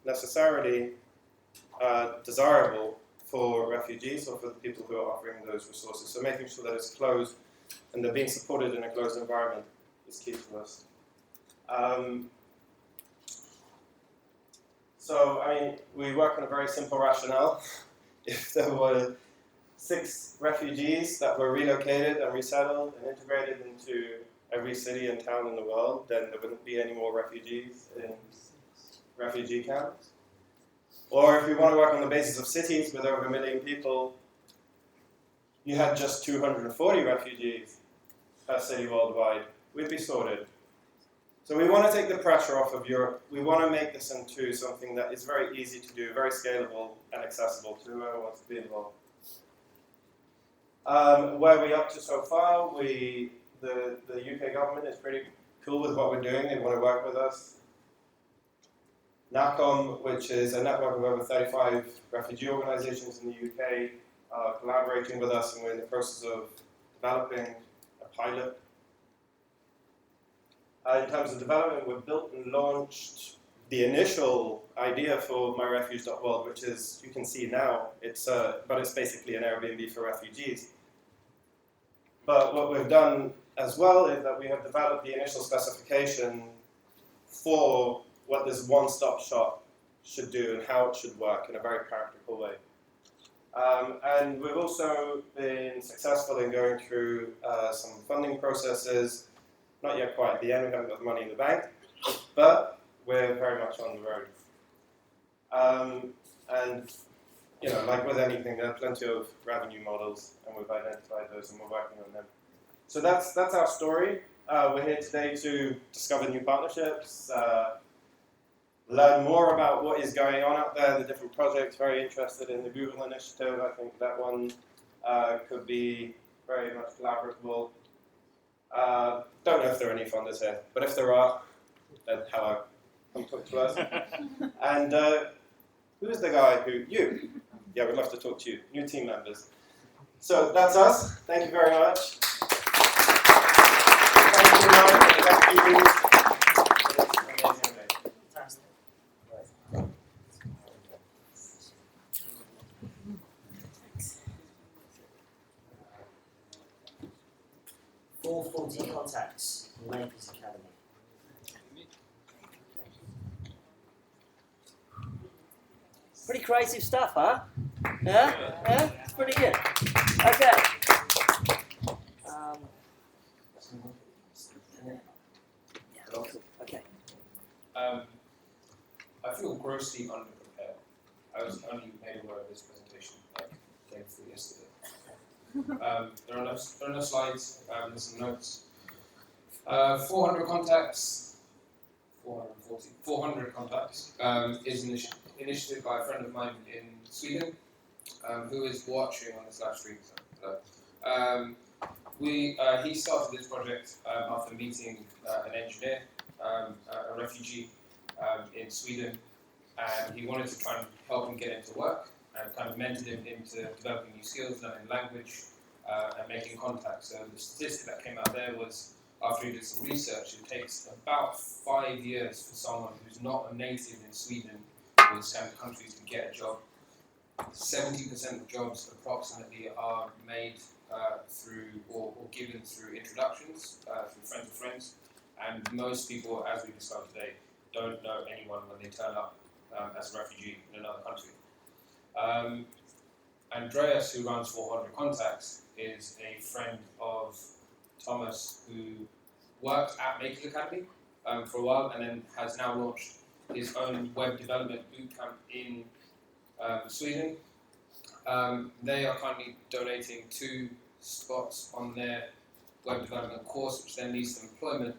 necessarily desirable for refugees or for the people who are offering those resources. So making sure that it's closed and they're being supported in a closed environment is key to us. We work on a very simple rationale. If there were 6 refugees that were relocated and resettled and integrated into every city and town in the world, then there wouldn't be any more refugees in refugee camps. Or if we want to work on the basis of cities with over 1 million people, you had just 240 refugees per city worldwide, we'd be sorted. So we want to take the pressure off of Europe. We want to make this into something that is very easy to do, very scalable and accessible to whoever wants to be involved. Where are we up to so far? The UK government is pretty cool with what we're doing. They want to work with us. NACOM, which is a network of over 35 refugee organizations in the UK, are collaborating with us, and we're in the process of developing a pilot. In terms of development, we've built and launched the initial idea for myrefuge.world, which is, you can see now, but it's basically an Airbnb for refugees. But what we've done as well is that we have developed the initial specification for what this one-stop shop should do and how it should work in a very practical way. And we've also been successful in going through some funding processes. Not yet quite at the end, we haven't got the money in the bank, but we're very much on the road. And you know, like with anything, there are plenty of revenue models, and we've identified those and we're working on them. So that's our story. We're here today to discover new partnerships, learn more about what is going on out there, the different projects. Very interested in the Google initiative. I think that one could be very much collaboratable. Don't know if there are any funders here, but if there are, then hello, come talk to us. And who is the guy who, you? Yeah, we'd love to talk to you, new team members. So that's us. Thank you very much. Thank you, Mike. Thank you. Amazing day. Fantastic. 440 contacts in Lakers Academy. Pretty creative stuff, huh? Yeah? Yeah? It's pretty good. Okay. Okay. I feel grossly underprepared. I was only made aware of this presentation like day before yesterday. There are no slides, there's some notes. 400 contacts, 400 contacts is an initiative by a friend of mine in Sweden who is watching on this live stream. He started this project after meeting an engineer, a refugee in Sweden, and he wanted to try and help him get into work and kind of mentored him into developing new skills, learning language, and making contacts. So the statistic that came out there was, after he did some research, it takes about 5 years for someone who's not a native in Sweden or the Scandinavian countries to get a job. 70% of jobs approximately are made through or given through introductions, through friends of friends, and most people, as we discovered today, don't know anyone when they turn up as a refugee in another country. Andreas, who runs 400 Contacts, is a friend of Thomas, who worked at Makers Academy for a while, and then has now launched his own web development bootcamp in Sweden. They are currently donating 2 spots on their web development course, which then leads to employment,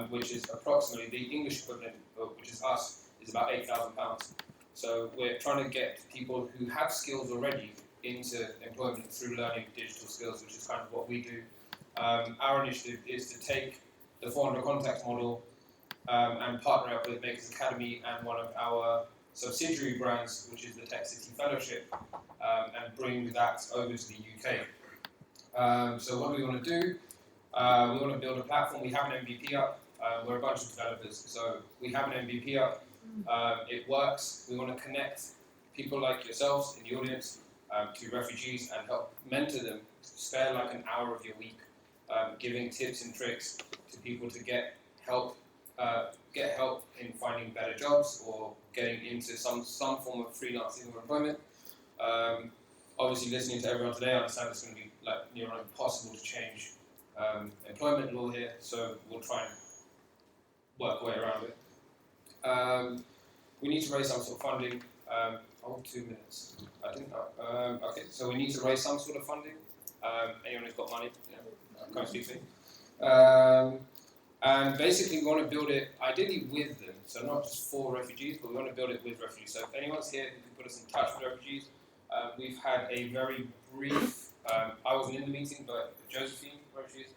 which is approximately the English equivalent, which is us, is about £8,000. So we're trying to get people who have skills already into employment through learning digital skills, which is kind of what we do. Our initiative is to take the 400 Contacts model and partner up with Makers Academy and one of our subsidiary brands, which is the Tech City Fellowship, and bring that over to the UK. So what do we want to do? We want to build a platform. We have an MVP up. We're a bunch of developers, so we have an MVP up. It works. We want to connect people like yourselves in the audience to refugees and help mentor them. Spare like an hour of your week giving tips and tricks to people to get help in finding better jobs or getting into some form of freelancing or employment. Obviously, listening to everyone today, I understand it's going to be like near impossible to change employment law here, so we'll try and work our way around it. We need to raise some sort of funding. Oh, 2 minutes. I didn't know. Okay, so we need to raise some sort of funding. Anyone who's got money, come and speak to me. And basically, we want to build it ideally with them, so not just for refugees, but we want to build it with refugees. So if anyone's here who can put us in touch with refugees, we've had a very brief. I wasn't in the meeting, but Josephine, refugees,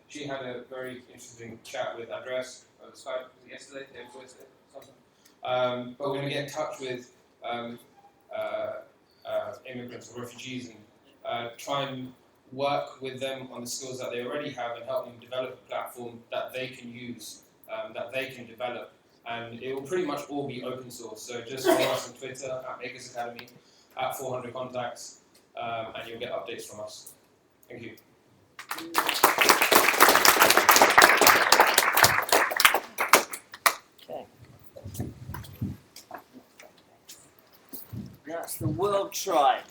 she had a very interesting chat with Andreas over Skype. Was it yesterday? Day before yesterday, something. But we're going to get in touch with immigrants or refugees and try and work with them on the skills that they already have and help them develop a platform that they can use, that they can develop. And it will pretty much all be open source. So just follow us on Twitter at Makers Academy, at 400 contacts, and you'll get updates from us. Thank you. Okay. That's the World Tribe.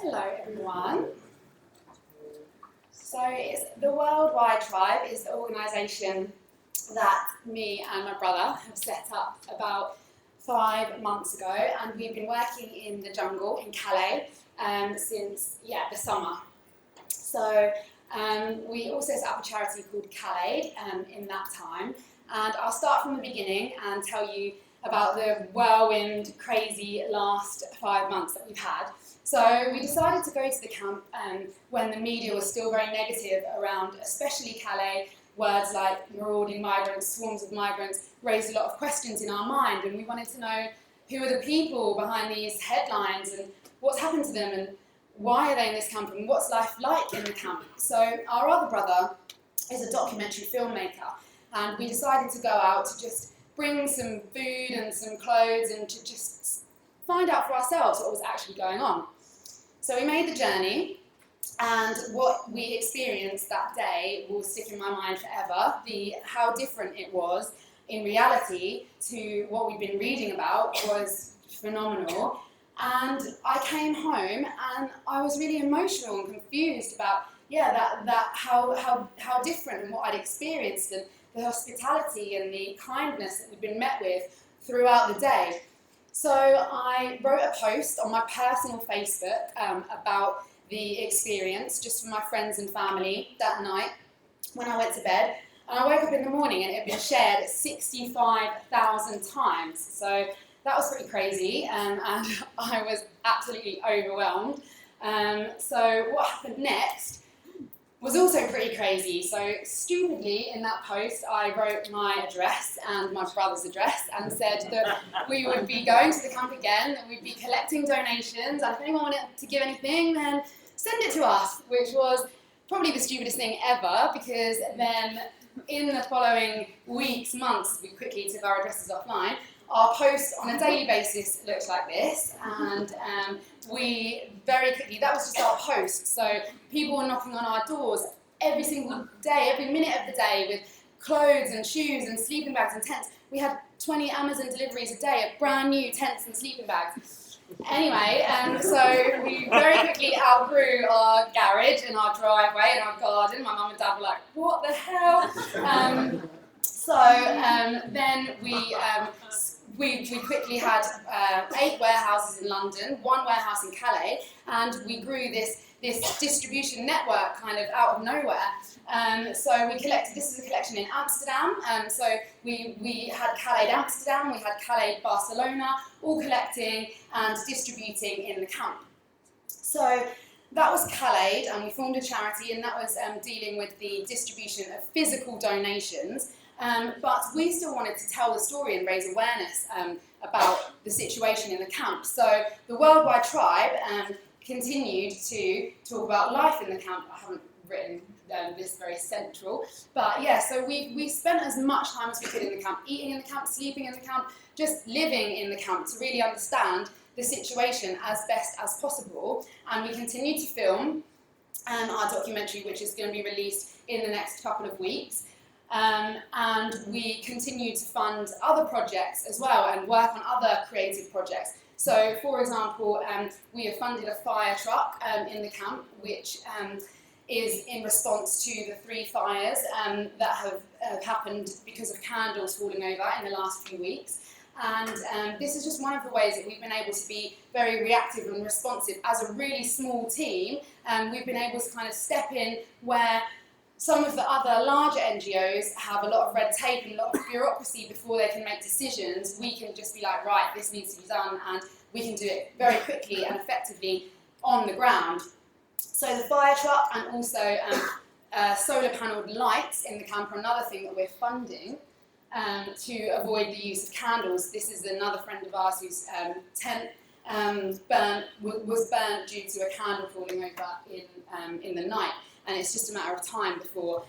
Hello everyone. So the Worldwide Tribe is the organisation that me and my brother have set up about 5 months ago, and we've been working in the jungle in Calais since the summer. So we also set up a charity called Calais in that time, and I'll start from the beginning and tell you about the whirlwind, crazy last 5 months that we've had. So we decided to go to the camp when the media was still very negative around, especially Calais. Words like marauding migrants, swarms of migrants raised a lot of questions in our mind, and we wanted to know who are the people behind these headlines and what's happened to them and why are they in this camp and what's life like in the camp. So our other brother is a documentary filmmaker, and we decided to go out to just bring some food and some clothes and to just find out for ourselves what was actually going on. So we made the journey, and what we experienced that day will stick in my mind forever. How different it was in reality to what we'd been reading about was phenomenal. And I came home and I was really emotional and confused about how different and what I'd experienced, and the hospitality and the kindness that we'd been met with throughout the day. So I wrote a post on my personal Facebook about the experience, just for my friends and family that night when I went to bed. And I woke up in the morning and it had been shared 65,000 times. So that was pretty crazy, and I was absolutely overwhelmed. So what happened next was also pretty crazy. So stupidly in that post I wrote my address and my brother's address and said that we would be going to the camp again, that we'd be collecting donations, and if anyone wanted to give anything then send it to us, which was probably the stupidest thing ever, because then in the following weeks, months, we quickly took our addresses offline. Our post on a daily basis looked like this, and we very quickly, that was just our post, so people were knocking on our doors every single day, every minute of the day, with clothes and shoes and sleeping bags and tents. We had 20 Amazon deliveries a day of brand new tents and sleeping bags. Anyway, so we very quickly outgrew our garage and our driveway and our garden. My mum and dad were like, what the hell? Then we quickly had 8 warehouses in London, 1 warehouse in Calais, and we grew this distribution network kind of out of nowhere. So we collected, this is a collection in Amsterdam, so we had Calais Amsterdam, we had Calais Barcelona, all collecting and distributing in the camp. So that was Calais, and we formed a charity, and that was dealing with the distribution of physical donations. But we still wanted to tell the story and raise awareness about the situation in the camp. So the Worldwide Tribe continued to talk about life in the camp. I haven't written this very central, but yeah, so we spent as much time as we could in the camp, eating in the camp, sleeping in the camp, just living in the camp to really understand the situation as best as possible. And we continued to film our documentary, which is going to be released in the next couple of weeks. And we continue to fund other projects as well and work on other creative projects. So, for example, we have funded a fire truck in the camp, which is in response to the 3 fires that have happened because of candles falling over in the last few weeks. And this is just one of the ways that we've been able to be very reactive and responsive as a really small team. We've been able to kind of step in where some of the other larger NGOs have a lot of red tape and a lot of bureaucracy before they can make decisions. We can just be like, right, this needs to be done, and we can do it very quickly and effectively on the ground. So the fire truck and also solar panelled lights in the camp are another thing that we're funding to avoid the use of candles. This is another friend of ours whose tent was burnt due to a candle falling over in the night. And it's just a matter of time before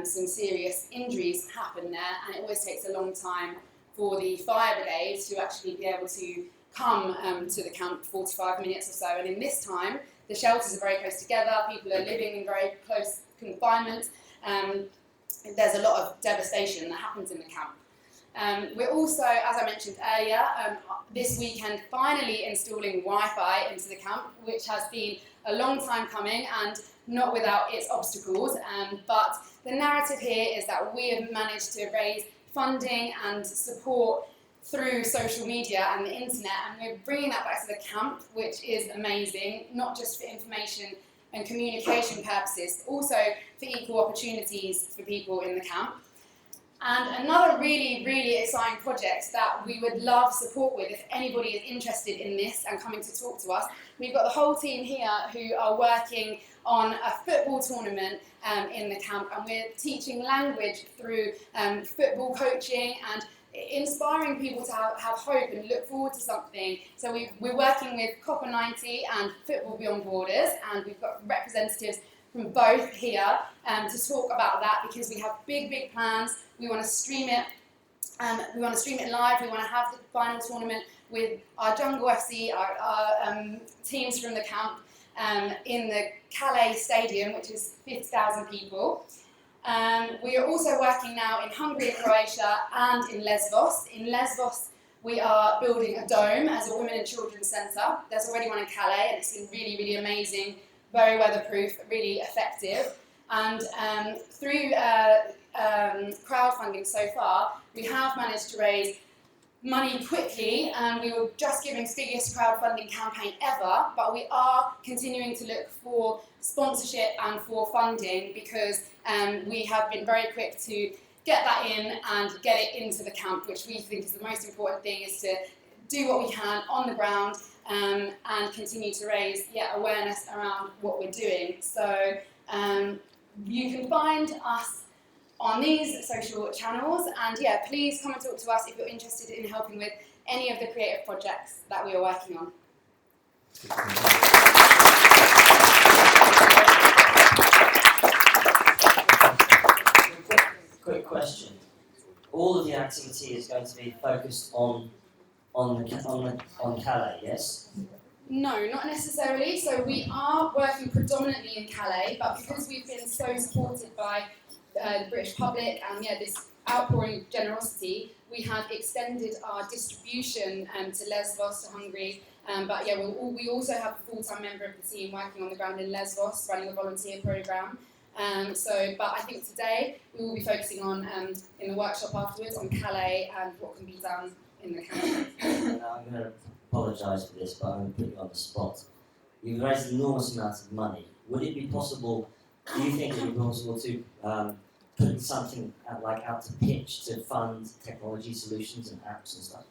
some serious injuries happen there, and it always takes a long time for the fire brigade to actually be able to come to the camp, 45 minutes or so. And in this time, the shelters are very close together, people are living in very close confinement. There's a lot of devastation that happens in the camp. We're also, as I mentioned earlier, this weekend finally installing Wi-Fi into the camp, which has been a long time coming and not without its obstacles. But the narrative here is that we have managed to raise funding and support through social media and the internet, and we're bringing that back to the camp, which is amazing, not just for information and communication purposes, but also for equal opportunities for people in the camp. And another really, really exciting project that we would love support with, if anybody is interested in this and coming to talk to us, we've got the whole team here who are working on a football tournament in the camp, and we're teaching language through football coaching and inspiring people to have hope and look forward to something. So we're working with COP90 and Football Beyond Borders, and we've got representatives from both here to talk about that, because we have big, big plans. We want to stream it. We want to stream it live. We want to have the final tournament with our Jungle FC, our teams from the camp in the Calais Stadium, which is 50,000 people. We are also working now in Hungary and Croatia and in Lesbos. In Lesbos, we are building a dome as a women and children's centre. There's already one in Calais, and it's been really, really amazing, very weatherproof, really effective. And through crowdfunding so far, we have managed to raise money quickly, and we were just Giving's biggest crowdfunding campaign ever, but we are continuing to look for sponsorship and for funding, because we have been very quick to get that in and get it into the camp, which we think is the most important thing, is to do what we can on the ground and continue to raise awareness around what we're doing. So you can find us on these social channels, and please come and talk to us if you're interested in helping with any of the creative projects that we are working on. Quick question. All of the activity is going to be focused on Calais, yes? No, not necessarily. So we are working predominantly in Calais, but because we've been so supported by the British public and this outpouring of generosity, we have extended our distribution to Lesbos, to Hungary. But we also have a full-time member of the team working on the ground in Lesbos, running a volunteer programme. But I think today we will be focusing on, in the workshop afterwards, on Calais and what can be done in the camp. I'm going to apologise for this, but I'm going to put you on the spot. You've raised an enormous amount of money. Would it be possible, do you think it would be possible to put something out to pitch to fund technology solutions and apps and stuff?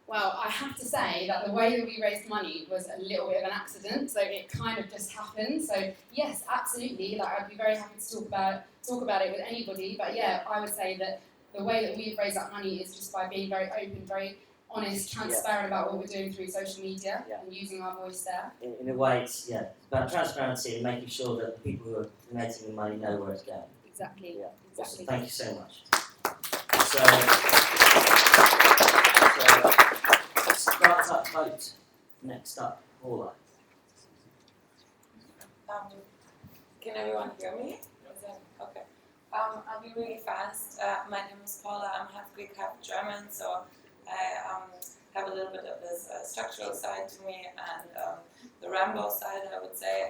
Well, I have to say that the way that we raised money was a little bit of an accident, so it kind of just happened. So yes, absolutely, I'd be very happy to talk about it with anybody. But I would say that the way that we've raised that money is just by being very open, very honest, transparent about what we're doing through social media and using our voice there. In a way, it's about transparency and making sure that the people who are donating the money know where it's going. Exactly. Yeah. Exactly. Awesome. Thank you so much. So start-up vote. Next up, Paula. Can everyone hear me? Is that okay? I'll be really fast. My name is Paula. I'm half Greek, half German, so I have a little bit of this structural side to me and the Rambo side, I would say.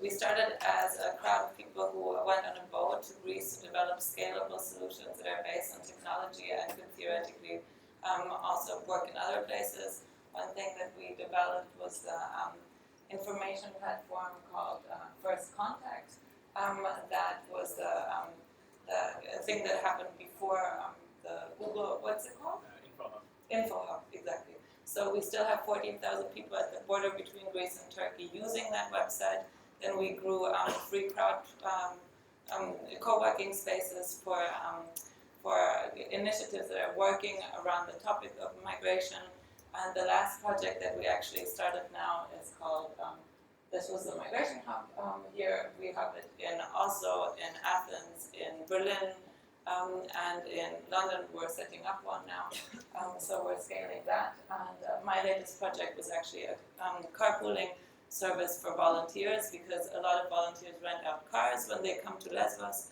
We started as a crowd of people who went on a boat to Greece to develop scalable solutions that are based on technology and could theoretically also work in other places. One thing that we developed was the information platform called First Contact. That was the thing that happened before the Google, what's it called? InfoHub, exactly. So we still have 14,000 people at the border between Greece and Turkey using that website. Then we grew free crowd co-working spaces for initiatives that are working around the topic of migration. And the last project that we actually started now is called, this was the Migration Hub. Here we have it in Oslo, in Athens, in Berlin, and in London we're setting up one now. So we're scaling that. And my latest project was actually a carpooling service for volunteers, because a lot of volunteers rent out cars when they come to Lesbos.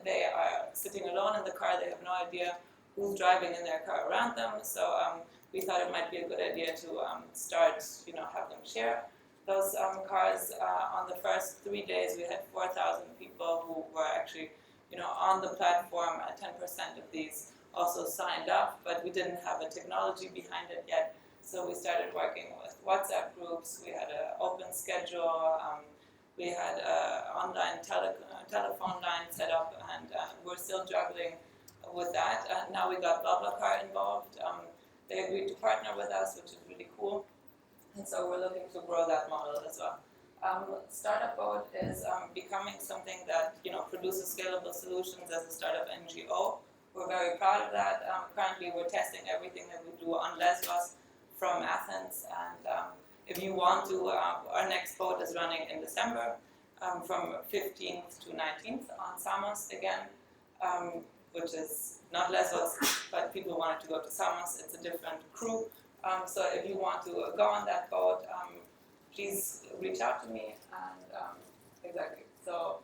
They are sitting alone in the car, they have no idea who's driving in their car around them. So we thought it might be a good idea to start, have them share those cars. On the first 3 days, we had 4,000 people who were actually, on the platform. 10% of these also signed up, but we didn't have a technology behind it yet. So we started working with WhatsApp groups. We had an open schedule. We had an online telephone line set up, and we're still juggling with that. Now we got BlaBlaCar involved. They agreed to partner with us, which is really cool. And so we're looking to grow that model as well. Startup Boat is becoming something that produces scalable solutions as a startup NGO. We're very proud of that. Currently, we're testing everything that we do on Lesbos from Athens. And if you want to, our next boat is running in December from 15th to 19th on Samos again, which is not Lesbos, but people wanted to go to Samos. It's a different crew. So if you want to go on that boat, please reach out to me. And exactly. So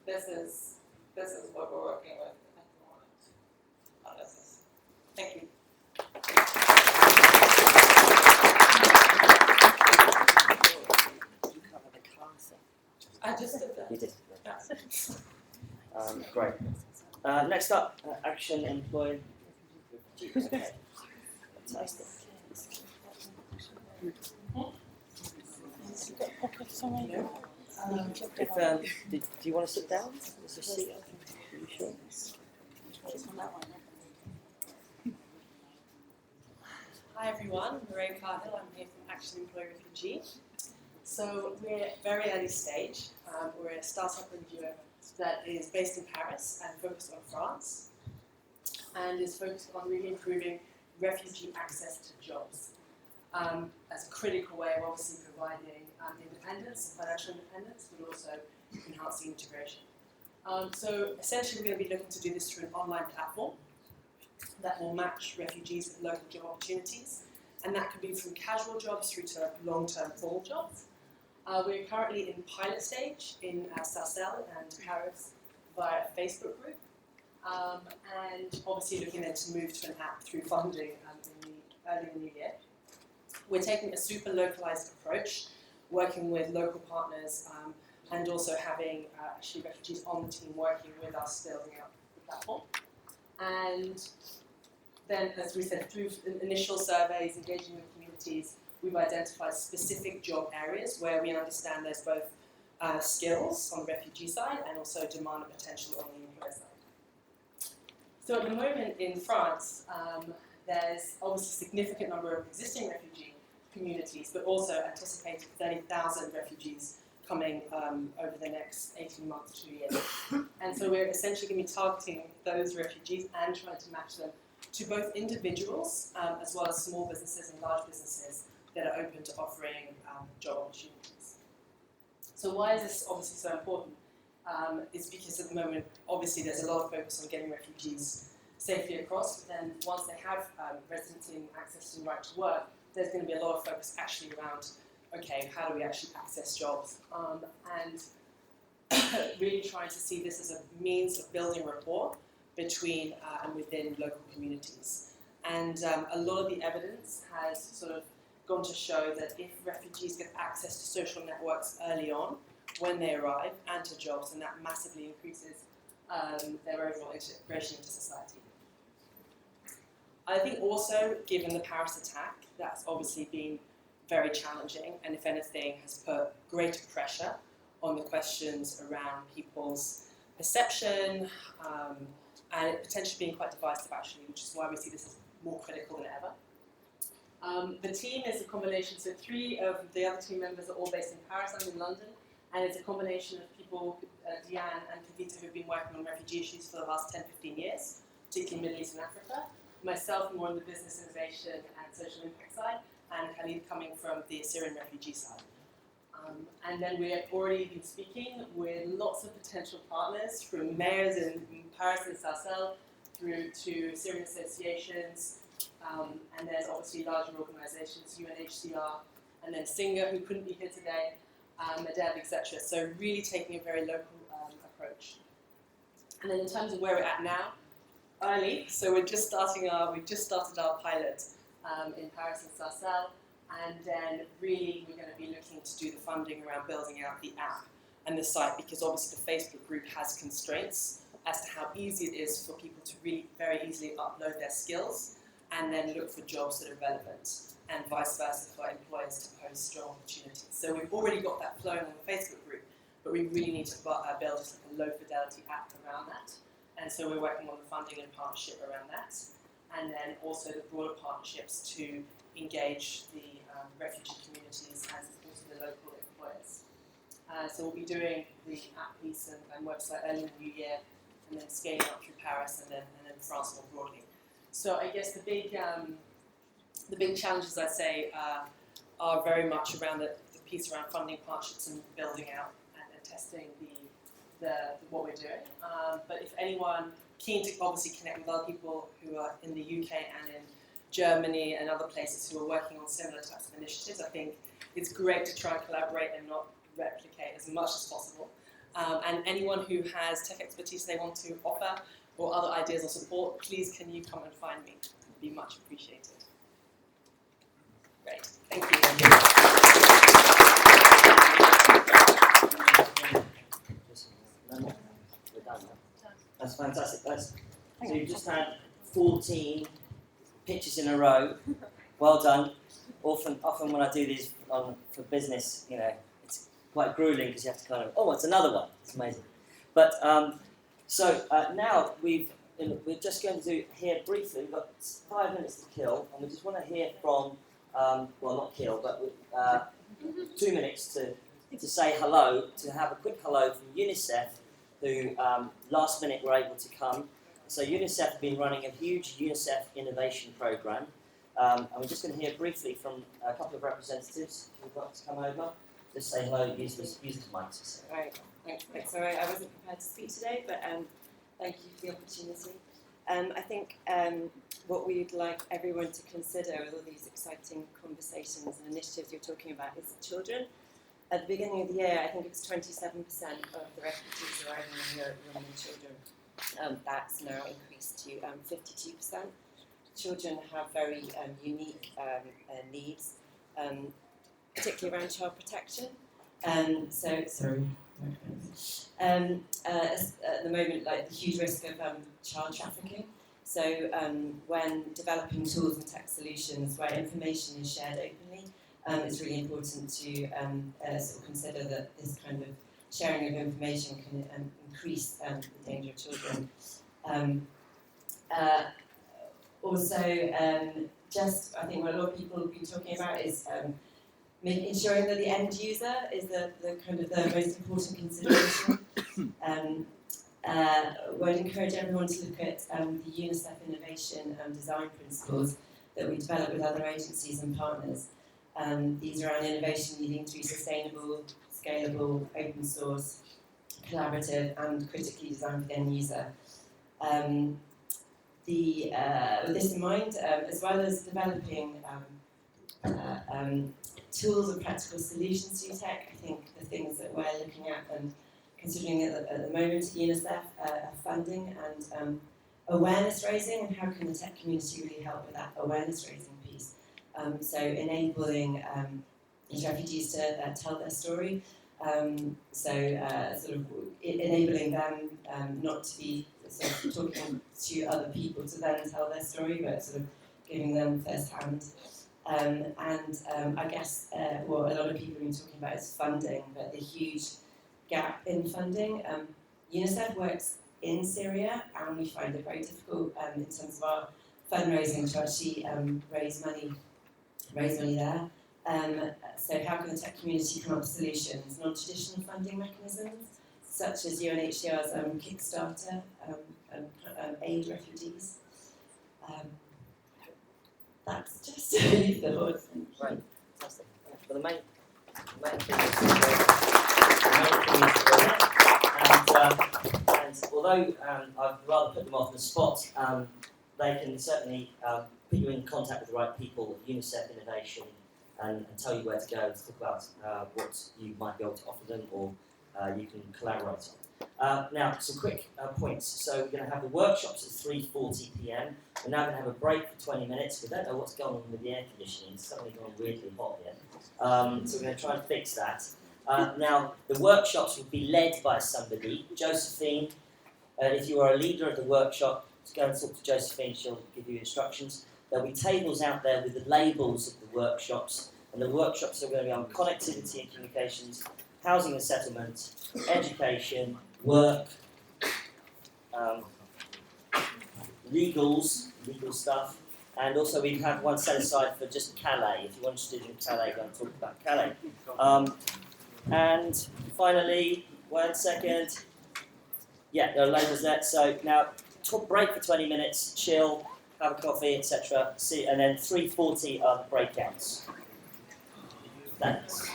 this is what we're working with at the moment on Lesbos. Thank you. I just did that. You did. Yeah. Great. Next up, Action Employed. Okay. Fantastic. Do you want to sit down? There's a seat. Are you sure? Hi everyone, Maria Carhill. I'm here from Action Employed Refugee. So we're very early stage. We're a startup NGO that is based in Paris and focused on France, and is focused on really improving refugee access to jobs as a critical way of obviously providing independence, financial independence, but also enhancing integration. So essentially we're going to be looking to do this through an online platform that will match refugees with local job opportunities, and that could be from casual jobs through to long-term formal jobs. We're currently in pilot stage in Sarcelles and Paris via a Facebook group, and obviously looking then to move to an app through funding early in the new year. We're taking a super localized approach, working with local partners, and also having actually refugees on the team working with us building out the platform. And then, as we said, through initial surveys, engaging with communities, we've identified specific job areas where we understand there's both skills on the refugee side and also demand and potential on the employer side. So at the moment in France, there's obviously a significant number of existing refugee communities, but also anticipated 30,000 refugees coming over the next 18 months to a year. And so we're essentially going to be targeting those refugees and trying to match them to both individuals as well as small businesses and large businesses that are open to offering job opportunities. So why is this obviously so important? It's because at the moment, obviously there's a lot of focus on getting refugees safely across, but then once they have residency and access to the right to work, there's going to be a lot of focus actually around, okay, how do we actually access jobs? And really trying to see this as a means of building rapport between and within local communities. And a lot of the evidence has sort of gone to show that if refugees get access to social networks early on, when they arrive, and to jobs, and that massively increases their overall integration into society. I think also, given the Paris attack, that's obviously been very challenging, and if anything, has put greater pressure on the questions around people's perception, and it potentially being quite divisive actually, which is why we see this as more critical than ever. The team is a combination, so 3 of the other team members are all based in Paris, I'm in London, and it's a combination of people, Diane and Kavita, who've been working on refugee issues for the last 10-15 years, particularly Middle East and Africa. Myself more on the business innovation and social impact side, and Khalid coming from the Syrian refugee side. And then we have already been speaking with lots of potential partners, from mayors in Paris and Sarcelles, through to Syrian associations, and there's obviously larger organisations, UNHCR, and then Singer, who couldn't be here today, Medev, etc. So really taking a very local approach. And then in terms of where we're at now, early, so we've just started our pilot in Paris and Sarcelles, and then really we're going to be looking to do the funding around building out the app and the site, because obviously the Facebook group has constraints as to how easy it is for people to really very easily upload their skills and then look for jobs that are relevant, and vice versa for employers to post strong opportunities. So we've already got that flowing on the Facebook group, but we really need to build just like a low fidelity app around that. And so we're working on the funding and partnership around that, and then also the broader partnerships to engage the refugee communities and also the local employers. So we'll be doing the app piece and website early in the new year, and then scaling up through Paris and then France more broadly. So I guess the big challenges, I'd say, are very much around the piece around funding partnerships and building out and testing what we're doing. But if anyone keen to obviously connect with other people who are in the UK and in Germany and other places who are working on similar types of initiatives, I think it's great to try and collaborate and not replicate as much as possible. And anyone who has tech expertise they want to offer or other ideas or support, please can you come and find me? It'd be much appreciated. Great, thank you. That's fantastic. So you've just had 14 pictures in a row. Well done. Often when I do these for business, it's quite grueling because you have to kind of, it's another one. It's amazing. But now we're just going to hear briefly. We've got 5 minutes to kill, and we just want to hear from, not kill, but 2 minutes to say hello, to have a quick hello from UNICEF, who last minute were able to come. So UNICEF have been running a huge UNICEF innovation program, and we're just going to hear briefly from a couple of representatives who'd like to come over. Just say hello, use the mics. Right, thanks. Sorry, I wasn't prepared to speak today, but thank you for the opportunity. I think what we'd like everyone to consider with all these exciting conversations and initiatives you're talking about is children. At the beginning of the year, I think it was 27% of the refugees arriving in Europe were women and children. That's now increased to 52%. Children have very unique needs, particularly around child protection. At the moment, like the huge risk of child trafficking. So when developing tools and tech solutions where information is shared openly, it's really important to sort of consider that this kind of sharing of information can increase the danger of children. I think what a lot of people will be talking about is ensuring that the end user is the kind of the most important consideration. We'd encourage everyone to look at the UNICEF innovation design principles that we develop with other agencies and partners. These are around innovation leading to sustainable, scalable, open source, collaborative, and critically designed for the end user. With this in mind, as well as developing tools and practical solutions to tech, I think the things that we're looking at and considering at the moment UNICEF funding and awareness raising, and how can the tech community really help with that awareness raising piece. So enabling these refugees to tell their story, sort of enabling them not to be sort of talking to other people to then tell their story, but sort of giving them first hand. I guess what a lot of people have been talking about is funding, but the huge gap in funding. UNICEF works in Syria, and we find it very difficult in terms of our fundraising to actually raise money there. So how can the tech community come up with solutions? Non-traditional funding mechanisms, such as UNHCR's Kickstarter and aid refugees. That's just a thought. Right, fantastic. Well, the main thing is and although I'd rather put them off the spot, they can certainly put you in contact with the right people at UNICEF Innovation and tell you where to go to talk about what you might be able to offer them, or you can collaborate on. Now, some quick points. So we're going to have the workshops at 3:40 p.m. We're now going to have a break for 20 minutes. We don't know what's going on with the air conditioning. It's suddenly gone weirdly hot here. So we're going to try and fix that. Now, the workshops will be led by somebody. Josephine, if you are a leader of the workshop, go and talk to Josephine. She'll give you instructions. There'll be tables out there with the labels of the workshops. And the workshops are going to be on connectivity and communications, housing and settlement, education, work, legal stuff, and also we have one set aside for just Calais. If you're interested in Calais, go and talk about Calais. And finally, 1 second. Yeah, there are labels there. So now, break for 20 minutes, chill, have a coffee, etc. See, and then 3:40 are the breakouts. Thanks.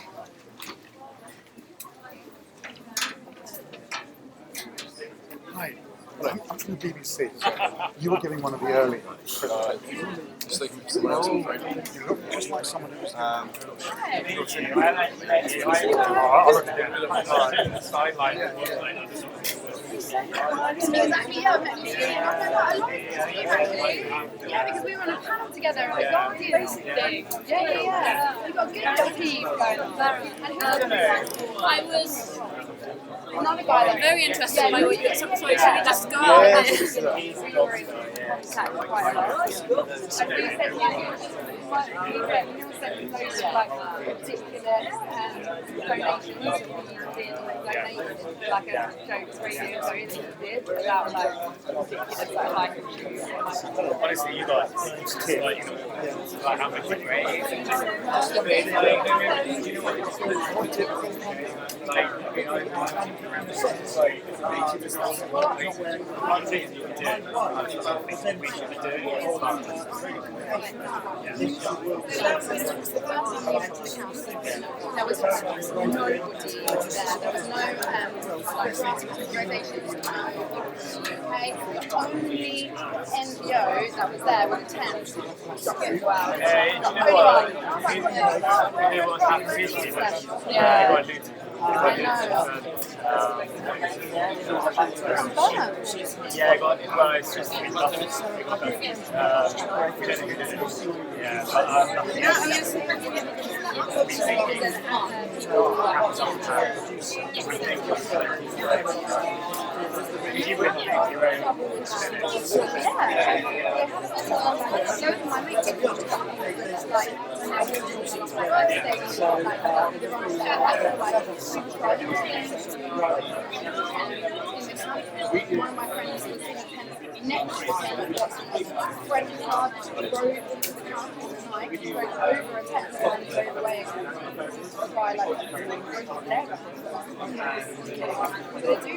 Hi, I'm from the BBC. You were giving one of the early well, you look just like someone who's I'll look at it. Sideline. Yeah, because we were on a panel together at the Guardian thing. Yeah. You've got a good little team going on there. I was another guy that very interested by what you get. So should we just go out there? We were in contact quite a lot. And we said, we sent loads of like ridiculous donations that we did, donated like a jokes radio show that we did about like ridiculous like issues. Honestly, you guys, it's like, like how much you raise and just you know what one thing you can do, I think we should be doing there was nobody there. There was no like organisations in the UK. The only NGO that was there was a tent. Wow. Yeah, I got it. Well, it's just we love it. Yeah, one of my friends was in a tent next to the tent, got credit card, drove into the council tonight, drove over a tent and drove away and try like there. They do.